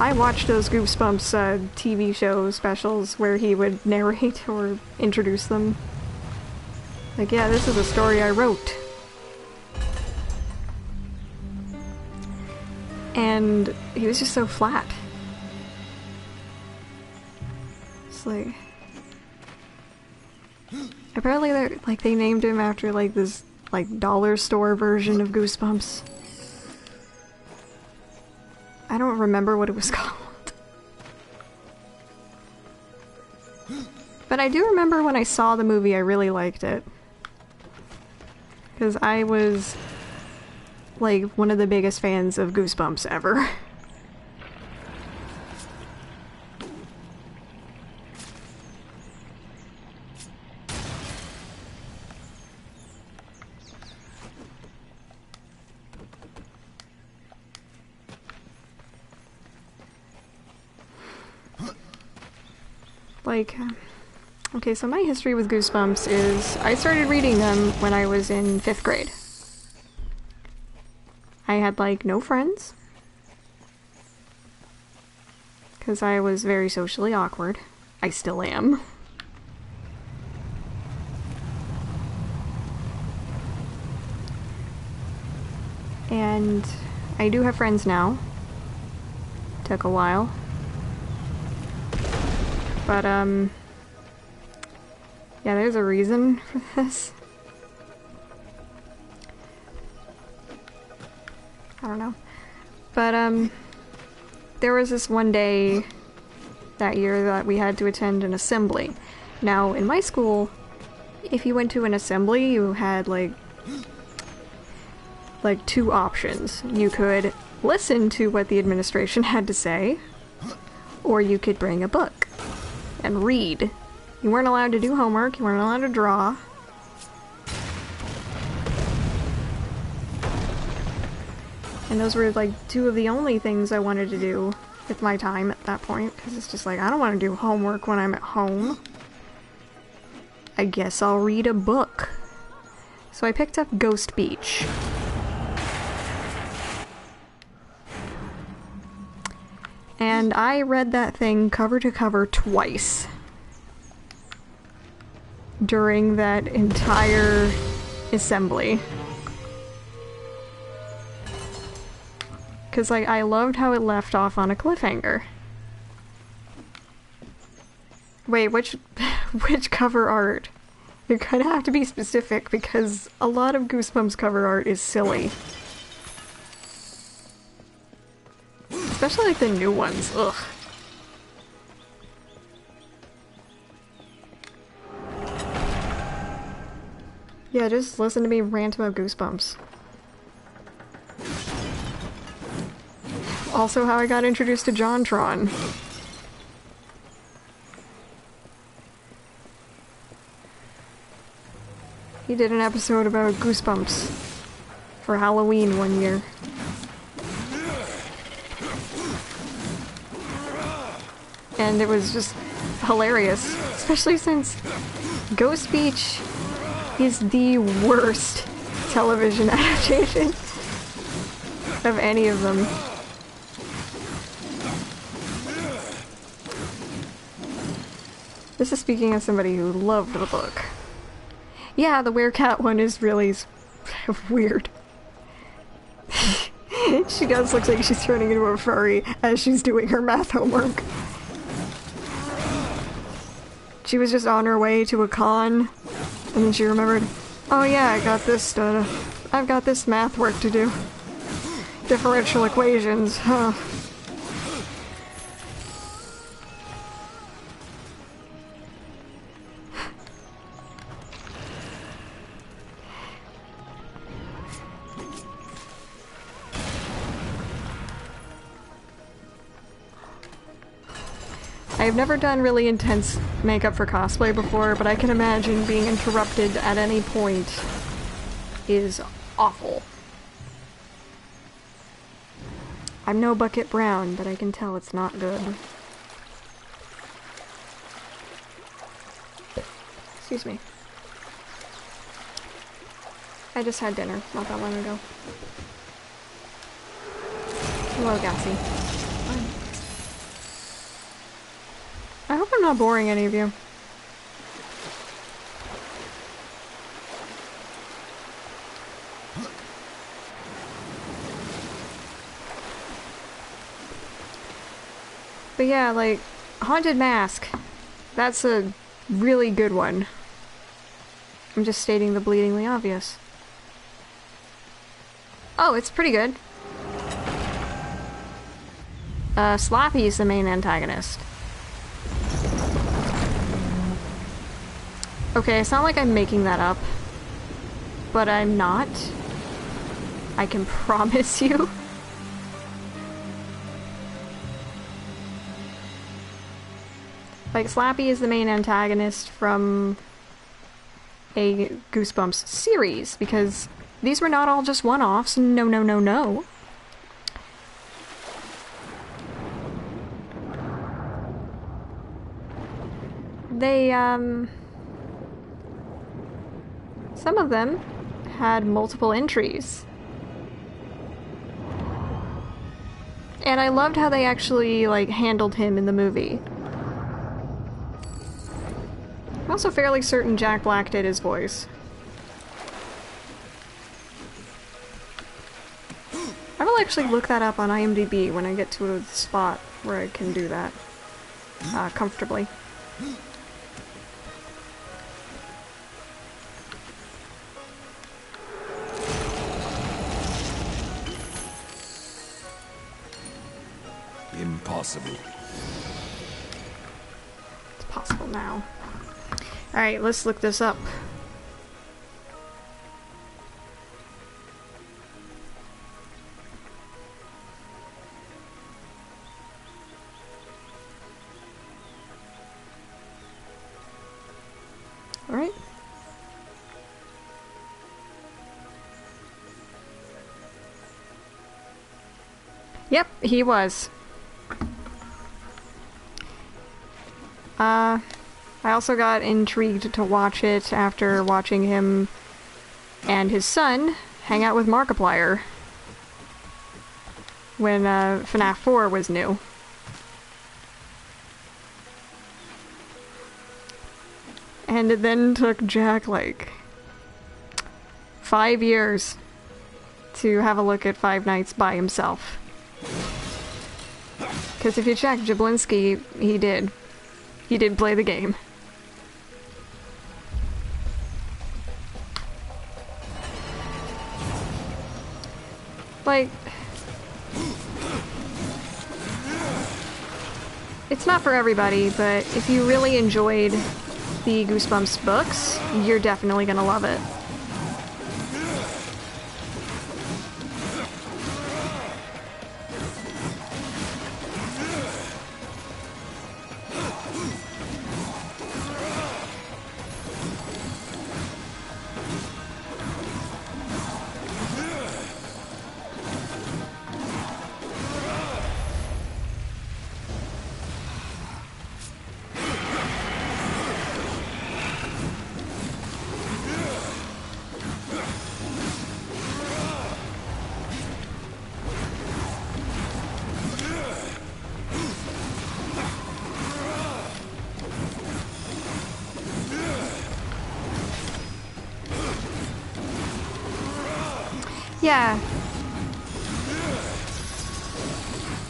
I watched those Goosebumps TV show specials where he would narrate or introduce them. Like, yeah, this is a story I wrote. And he was just so flat. It's like... Apparently they named him after, like, this, like, dollar store version of Goosebumps. I don't remember what it was called. But I do remember when I saw the movie, I really liked it. Because I was, like, one of the biggest fans of Goosebumps ever. Like, okay, so my history with Goosebumps is I started reading them when I was in 5th grade. I had, like, no friends. Because I was very socially awkward. I still am. And I do have friends now. Took a while. But, yeah, there's a reason for this. I don't know. But, there was this one day that year that we had to attend an assembly. Now, in my school, if you went to an assembly, you had, like 2 options. You could listen to what the administration had to say, or you could bring a book and read. You weren't allowed to do homework, you weren't allowed to draw. And those were, like, 2 of the only things I wanted to do with my time at that point, because it's just like, I don't want to do homework when I'm at home. I guess I'll read a book. So I picked up Ghost Beach. And I read that thing cover to cover twice during that entire assembly. Because, like, I loved how it left off on a cliffhanger. Wait, which cover art? You're gonna have to be specific because a lot of Goosebumps cover art is silly. Especially, like, the new ones. Ugh. Yeah, just listen to me rant about Goosebumps. Also how I got introduced to JonTron. He did an episode about Goosebumps for Halloween one year. And it was just hilarious, especially since Ghost Beach is the worst television adaptation of any of them. This is speaking as somebody who loved the book. Yeah, the werecat one is really weird. She does look like she's turning into a furry as she's doing her math homework. She was just on her way to a con, and then she remembered, oh yeah, I've got this math work to do. Differential equations, huh. I've never done really intense makeup for cosplay before, but I can imagine being interrupted at any point is awful. I'm no Bucket Brown, but I can tell it's not good. Excuse me. I just had dinner not that long ago. Hello, Gassy. I hope I'm not boring any of you. But yeah, like, Haunted Mask. That's a really good one. I'm just stating the bleedingly obvious. Oh, it's pretty good. Slappy is the main antagonist. Okay, it's not like I'm making that up, but I'm not. I can promise you. Like, Slappy is the main antagonist from a Goosebumps series, because these were not all just one-offs. No, no, no, no. They, some of them had multiple entries. And I loved how they actually, like, handled him in the movie. I'm also fairly certain Jack Black did his voice. I will actually look that up on IMDb when I get to a spot where I can do that comfortably. Impossible. It's possible now. Alright, let's look this up. Alright. Yep, he was. I also got intrigued to watch it after watching him and his son hang out with Markiplier when FNAF 4 was new. And it then took Jack, like, 5 years to have a look at Five Nights by himself. Because if you check Jablinski, he did. He did play the game. Like, it's not for everybody, but if you really enjoyed the Goosebumps books, you're definitely gonna love it. Yeah.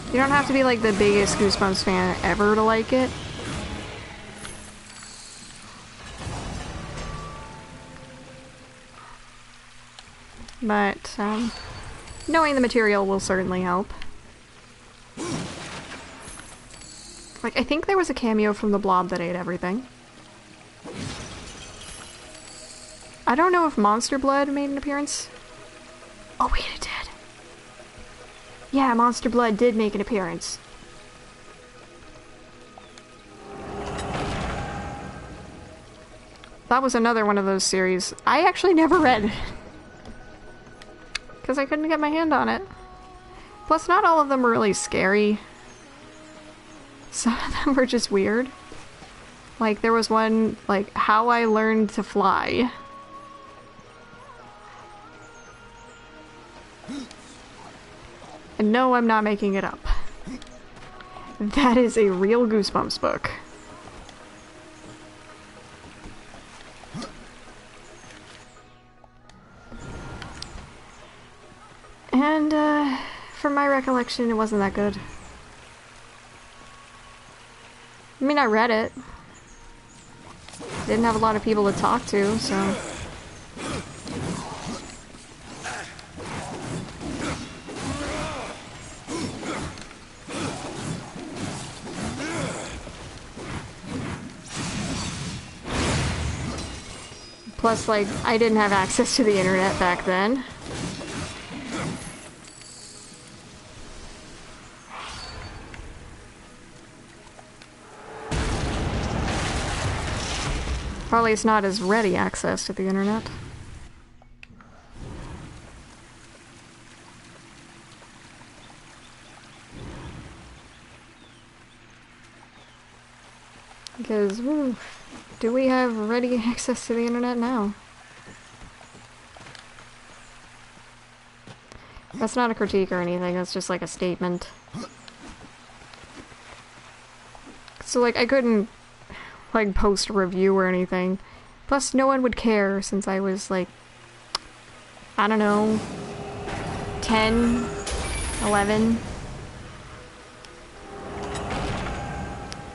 You don't have to be like the biggest Goosebumps fan ever to like it. But, knowing the material will certainly help. Like, I think there was a cameo from the Blob that ate everything. I don't know if Monster Blood made an appearance. Oh wait, it did. Yeah, Monster Blood did make an appearance. That was another one of those series I actually never read. Because I couldn't get my hand on it. Plus, not all of them were really scary. Some of them were just weird. Like, there was one, like, How I Learned to Fly. And no, I'm not making it up. That is a real Goosebumps book. And, from my recollection, it wasn't that good. I mean, I read it. Didn't have a lot of people to talk to, so... Plus, like, I didn't have access to the internet back then. Probably it's not as ready access to the internet. Because, woo, do we have ready access to the internet now? That's not a critique or anything, that's just like a statement. So, like, I couldn't, like, post a review or anything. Plus, no one would care since I was, like, I don't know, 10, 11.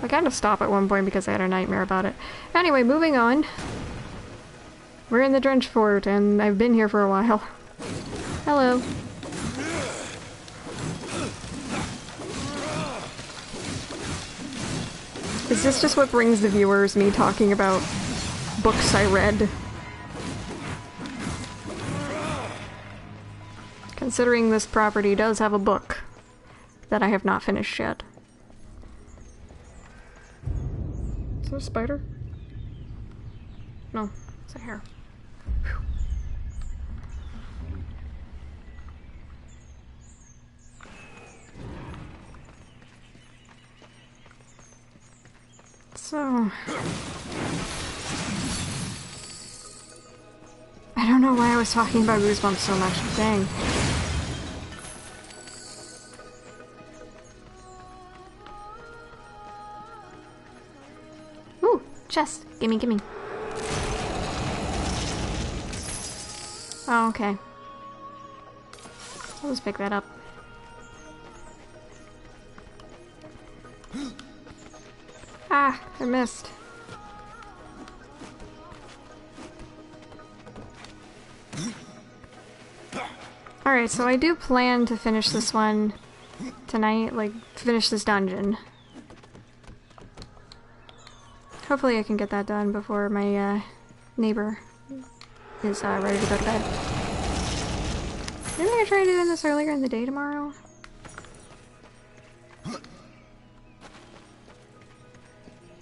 I kind of stopped at one point because I had a nightmare about it. Anyway, moving on. We're in the Drench Fort, and I've been here for a while. Hello. Is this just what brings the viewers, me talking about books I read? Considering this property does have a book that I have not finished yet. Is there a spider? No, it's a hare. Whew. So... I don't know why I was talking about Goosebumps so much. Dang. Ooh, chest. Gimme, gimme. Oh, okay. I'll just pick that up. Ah, I missed. Alright, so I do plan to finish this one tonight, like, finish this dungeon. Hopefully I can get that done before my, neighbor is, ready to go to bed. Maybe I try doing this earlier in the day tomorrow?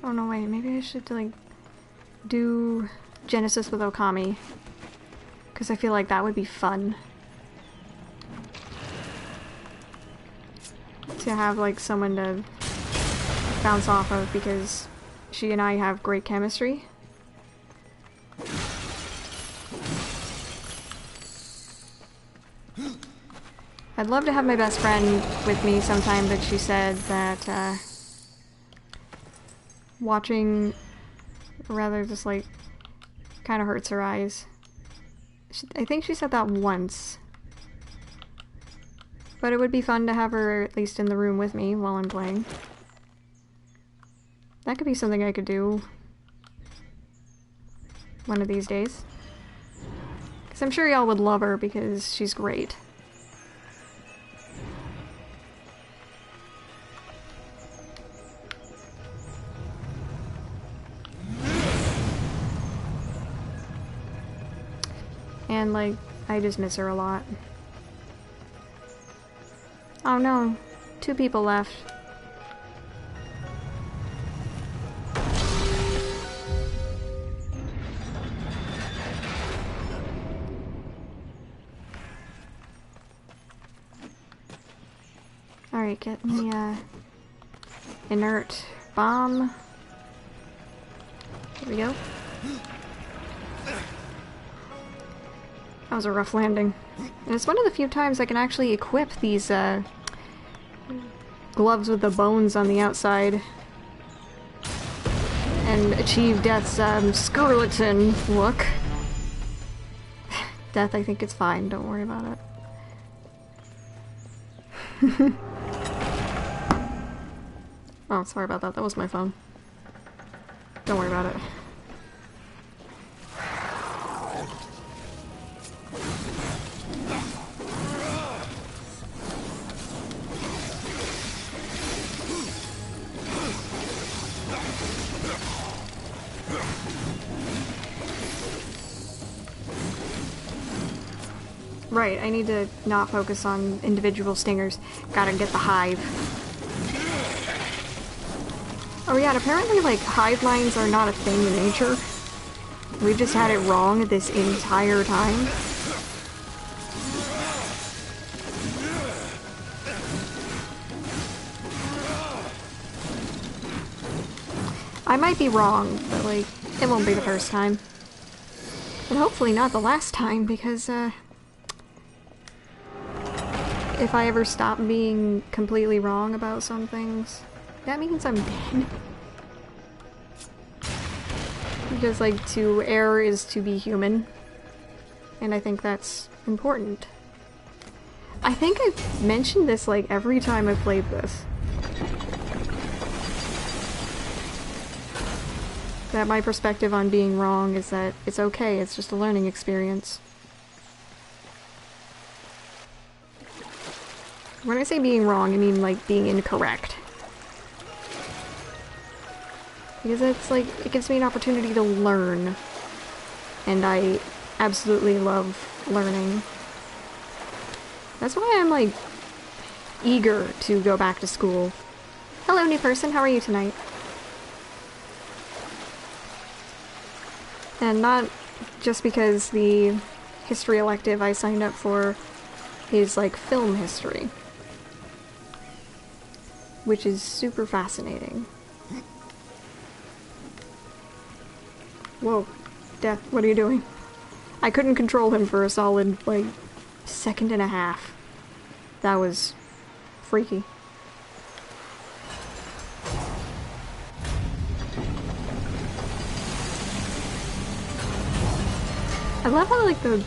Oh no, wait, maybe I should, like, do Genesis with Okami. Because I feel like that would be fun. To have, like, someone to bounce off of, because she and I have great chemistry. I'd love to have my best friend with me sometime, but she said that, watching, rather just, like, kind of hurts her eyes. I think she said that once. But it would be fun to have her at least in the room with me while I'm playing. That could be something I could do one of these days. Because I'm sure y'all would love her because she's great. And, like, I just miss her a lot. Oh no, 2 people left. Alright, get me a inert bomb. Here we go. That was a rough landing. And it's one of the few times I can actually equip these gloves with the bones on the outside and achieve Death's skeleton look. Death, I think it's fine. Don't worry about it. Oh, sorry about that. That was my phone. Don't worry about it. Right, I need to not focus on individual stingers. Gotta get the hive. Oh yeah, and apparently, like, hive minds are not a thing in nature. We've just had it wrong this entire time. I might be wrong, but, like, it won't be the first time. And hopefully not the last time, because, if I ever stop being completely wrong about some things, that means I'm dead. Because, like, to err is to be human. And I think that's important. I think I've mentioned this, like, every time I've played this. That my perspective on being wrong is that it's okay, it's just a learning experience. When I say being wrong, I mean, like, being incorrect. Because it's, like, it gives me an opportunity to learn. And I absolutely love learning. That's why I'm, like, eager to go back to school. Hello, new person, how are you tonight? And not just because the history elective I signed up for is, like, film history. Which is super fascinating. Whoa. Death, what are you doing? I couldn't control him for a solid, like, second and a half. That was freaky. I love how, like, the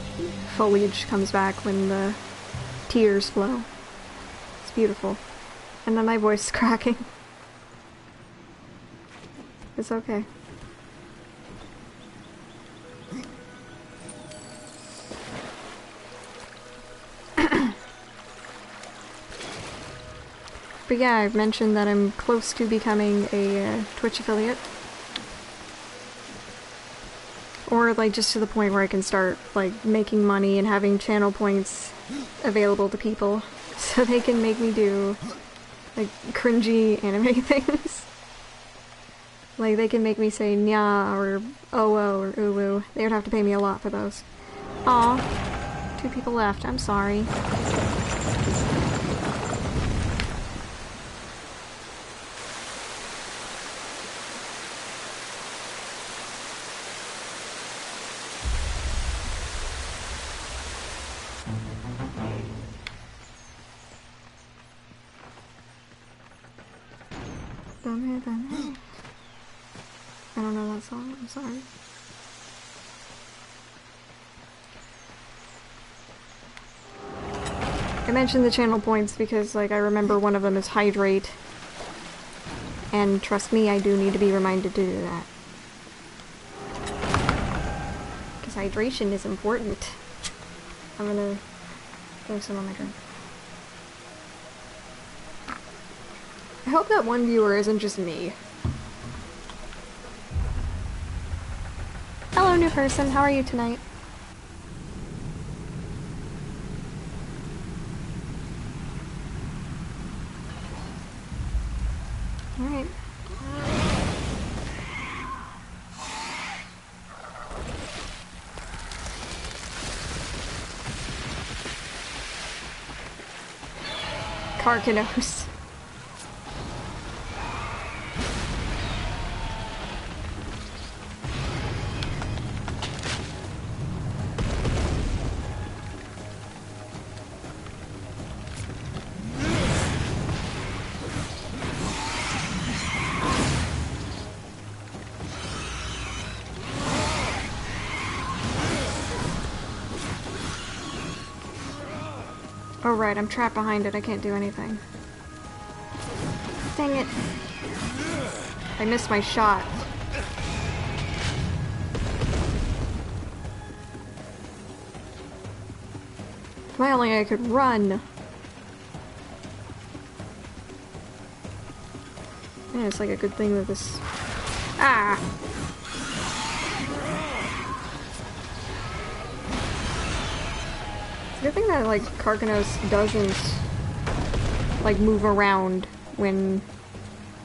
foliage comes back when the tears flow. It's beautiful. And then my voice is cracking. It's okay. But yeah, I've mentioned that I'm close to becoming a Twitch affiliate. Or, like, just to the point where I can start, like, making money and having channel points available to people so they can make me do, like, cringy anime things. Like, they can make me say nya or oh or uwu. They would have to pay me a lot for those. Aw. 2 people left. I'm sorry. I don't know that song, I'm sorry. I mentioned the channel points because, like, I remember one of them is hydrate. And trust me, I do need to be reminded to do that. Because hydration is important. I'm gonna throw some on my drink. I hope that one viewer isn't just me. Hello, new person. How are you tonight? Alright. Carcanos. Oh right, I'm trapped behind it. I can't do anything. Dang it. I missed my shot. If only I could run. Yeah, it's like a good thing that this... Ah! It's a good thing that, like, Carcanos doesn't, like, move around when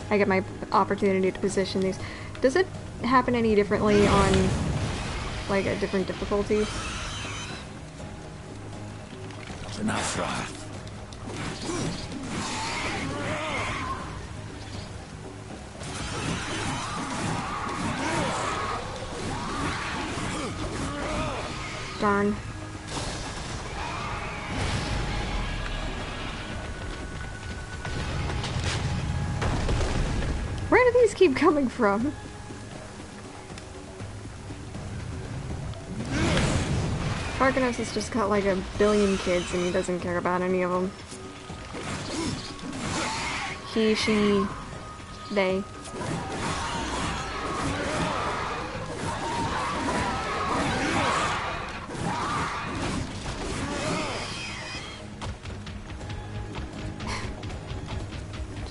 I get my opportunity to position these. Does it happen any differently on, like, a different difficulty? That's enough, right? Darn. Where do these keep coming from? Carcanos has just got like a billion kids and he doesn't care about any of them. He, she, they.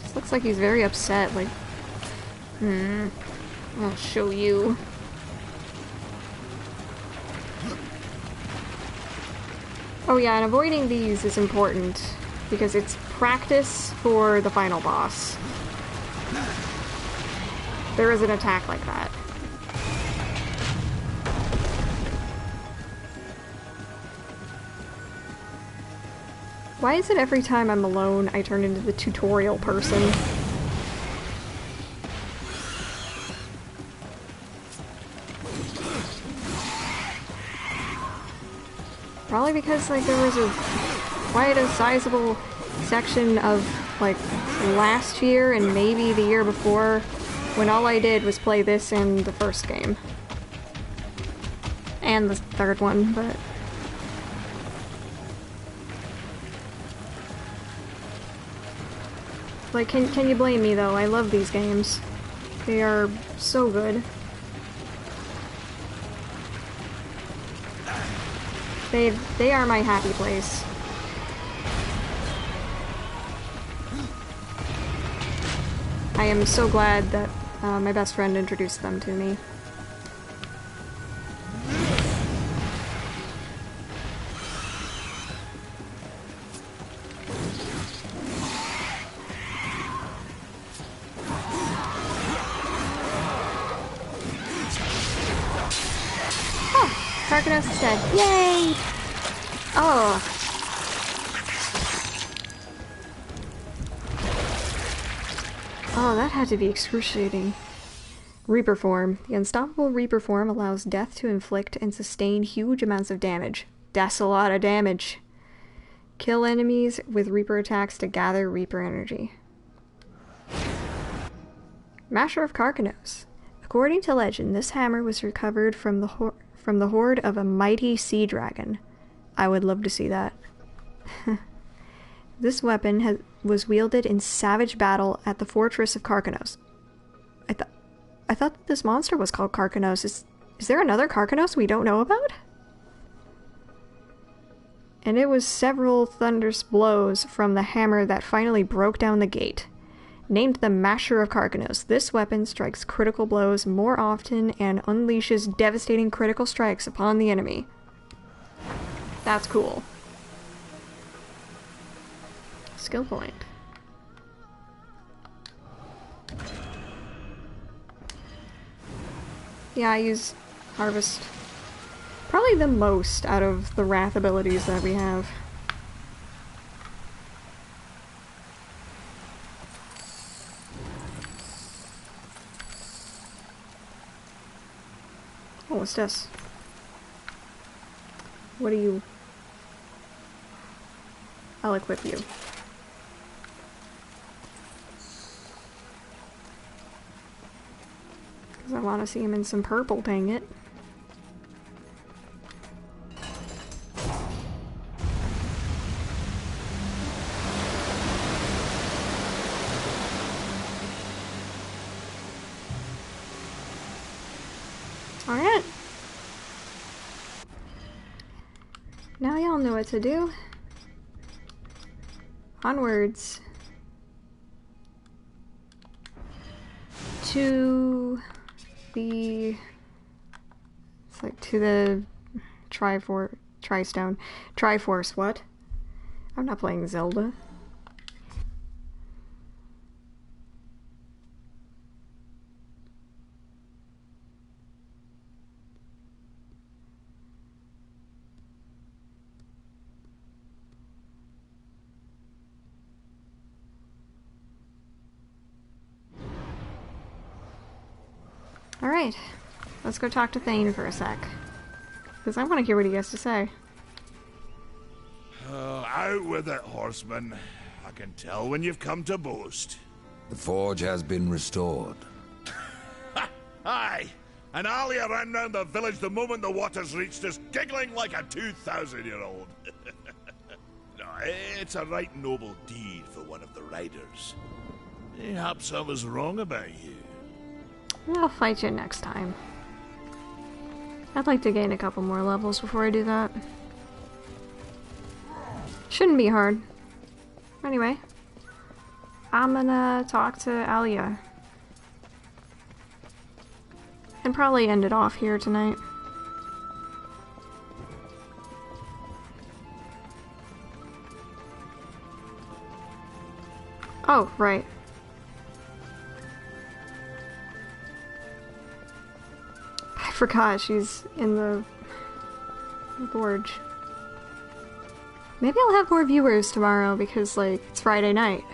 Just looks like he's very upset, like, I'll show you. Oh yeah, and avoiding these is important because it's practice for the final boss. There is an attack like that. Why is it every time I'm alone I turn into the tutorial person? Probably because, like, there was quite a sizable section of, like, last year and maybe the year before when all I did was play this and the first game. And the third one, but... Like, can you blame me, though? I love these games. They are so good. They are my happy place. I am so glad that my best friend introduced them to me. Carcanos is dead. Yay! Oh. Oh, that had to be excruciating. Reaper form. The unstoppable Reaper form allows death to inflict and sustain huge amounts of damage. That's a lot of damage. Kill enemies with Reaper attacks to gather Reaper energy. Masher of Carcanos. According to legend, this hammer was recovered from the hoard of a mighty sea dragon. I would love to see that. This weapon was wielded in savage battle at the fortress of Carcanos. I thought this monster was called Carcanos. Is there another Carcanos we don't know about? And it was several thunderous blows from the hammer that finally broke down the gate. Named the Masher of Carcanos, this weapon strikes critical blows more often and unleashes devastating critical strikes upon the enemy. That's cool. Skill point. Yeah, I use Harvest probably the most out of the Wrath abilities that we have. Oh, what's this? What are you? I'll equip you. Because I want to see him in some purple, dang it. Alright. Now y'all know what to do. Onwards. To the... It's like to the Triforce, what? I'm not playing Zelda. Alright, let's go talk to Thane for a sec. Because I want to hear what he has to say. Out with it, horseman. I can tell when you've come to boast. The forge has been restored. Aye, and Alia ran round the village the moment the waters reached us, giggling like a 2,000-year-old. No, it's a right noble deed for one of the riders. Perhaps I was wrong about you. I'll fight you next time. I'd like to gain a couple more levels before I do that. Shouldn't be hard. Anyway, I'm gonna talk to Alia. And probably end it off here tonight. Oh, right. I forgot she's in the gorge. Maybe I'll have more viewers tomorrow because, like, it's Friday night.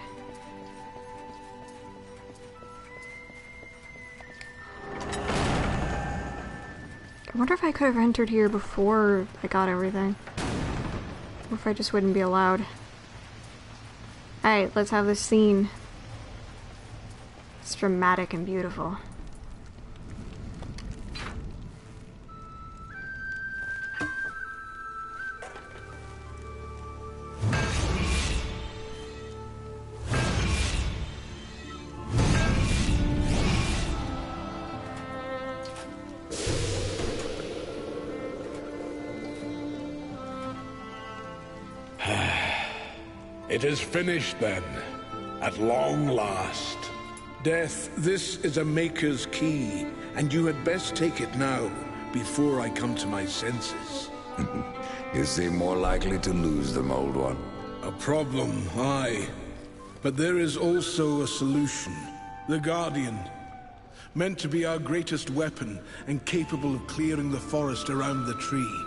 I wonder if I could have entered here before I got everything. Or if I just wouldn't be allowed. Alright, let's have this scene. It's dramatic and beautiful. It is finished then, at long last. Death, this is a Maker's key, and you had best take it now, before I come to my senses. You seem more likely to lose them, old one. A problem, aye. But there is also a solution. The Guardian. Meant to be our greatest weapon, and capable of clearing the forest around the tree.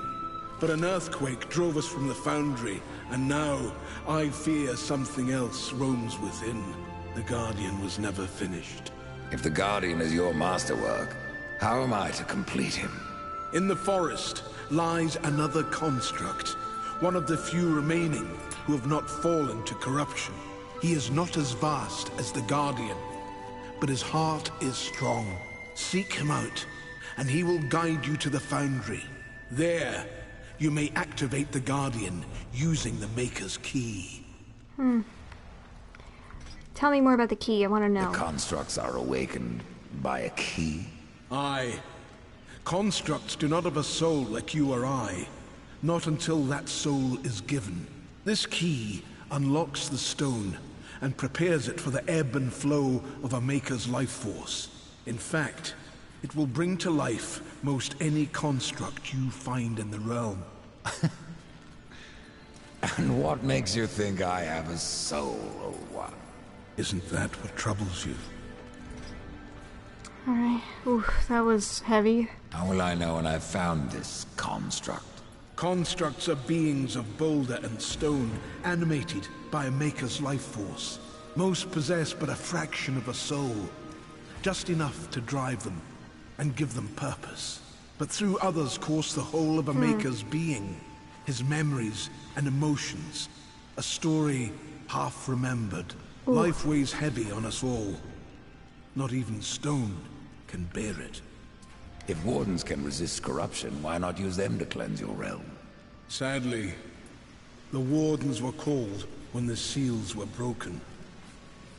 But an earthquake drove us from the foundry, and now I fear something else roams within. The Guardian was never finished. If the Guardian is your masterwork, how am I to complete him? In the forest lies another construct, one of the few remaining who have not fallen to corruption. He is not as vast as the Guardian, but his heart is strong. Seek him out, and he will guide you to the foundry. There, you may activate the Guardian using the Maker's key. Tell me more about the key, I want to know. The constructs are awakened by a key? Aye. Constructs do not have a soul like you or I. Not until that soul is given. This key unlocks the stone and prepares it for the ebb and flow of a Maker's life force. In fact, it will bring to life most any construct you find in the realm. And what makes you think I have a soul, old one? Isn't that what troubles you? Alright. Oof, that was heavy. How will I know when I've found this construct? Constructs are beings of boulder and stone, animated by a Maker's life force. Most possess but a fraction of a soul, just enough to drive them and give them purpose. But through others course the whole of a Maker's being, his memories and emotions. A story half remembered. Ooh. Life weighs heavy on us all. Not even stone can bear it. If wardens can resist corruption, why not use them to cleanse your realm? Sadly, the wardens were called when the seals were broken.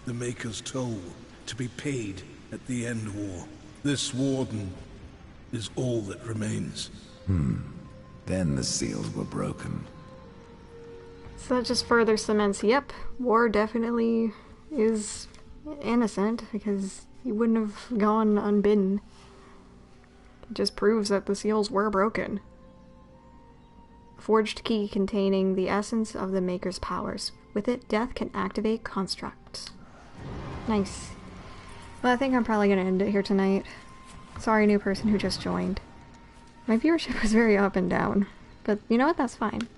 The Maker's toll to be paid at the end war. This warden is all that remains. Then the seals were broken. So that just further cements, yep, war definitely is innocent, because he wouldn't have gone unbidden. It just proves that the seals were broken. Forged key containing the essence of the Maker's powers. With it, death can activate constructs. Nice. Well, I think I'm probably going to end it here tonight. Sorry, new person who just joined. My viewership was very up and down, but you know what? That's fine.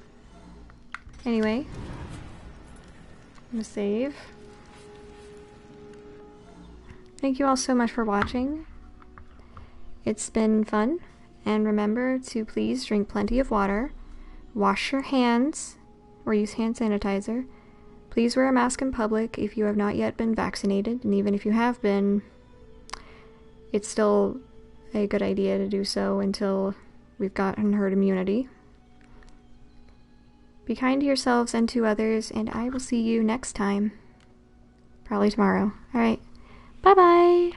Anyway, I'm going to save. Thank you all so much for watching. It's been fun, and remember to please drink plenty of water, wash your hands, or use hand sanitizer. Please wear a mask in public if you have not yet been vaccinated, and even if you have been, it's still a good idea to do so until we've gotten herd immunity. Be kind to yourselves and to others, and I will see you next time. Probably tomorrow. Alright, bye-bye!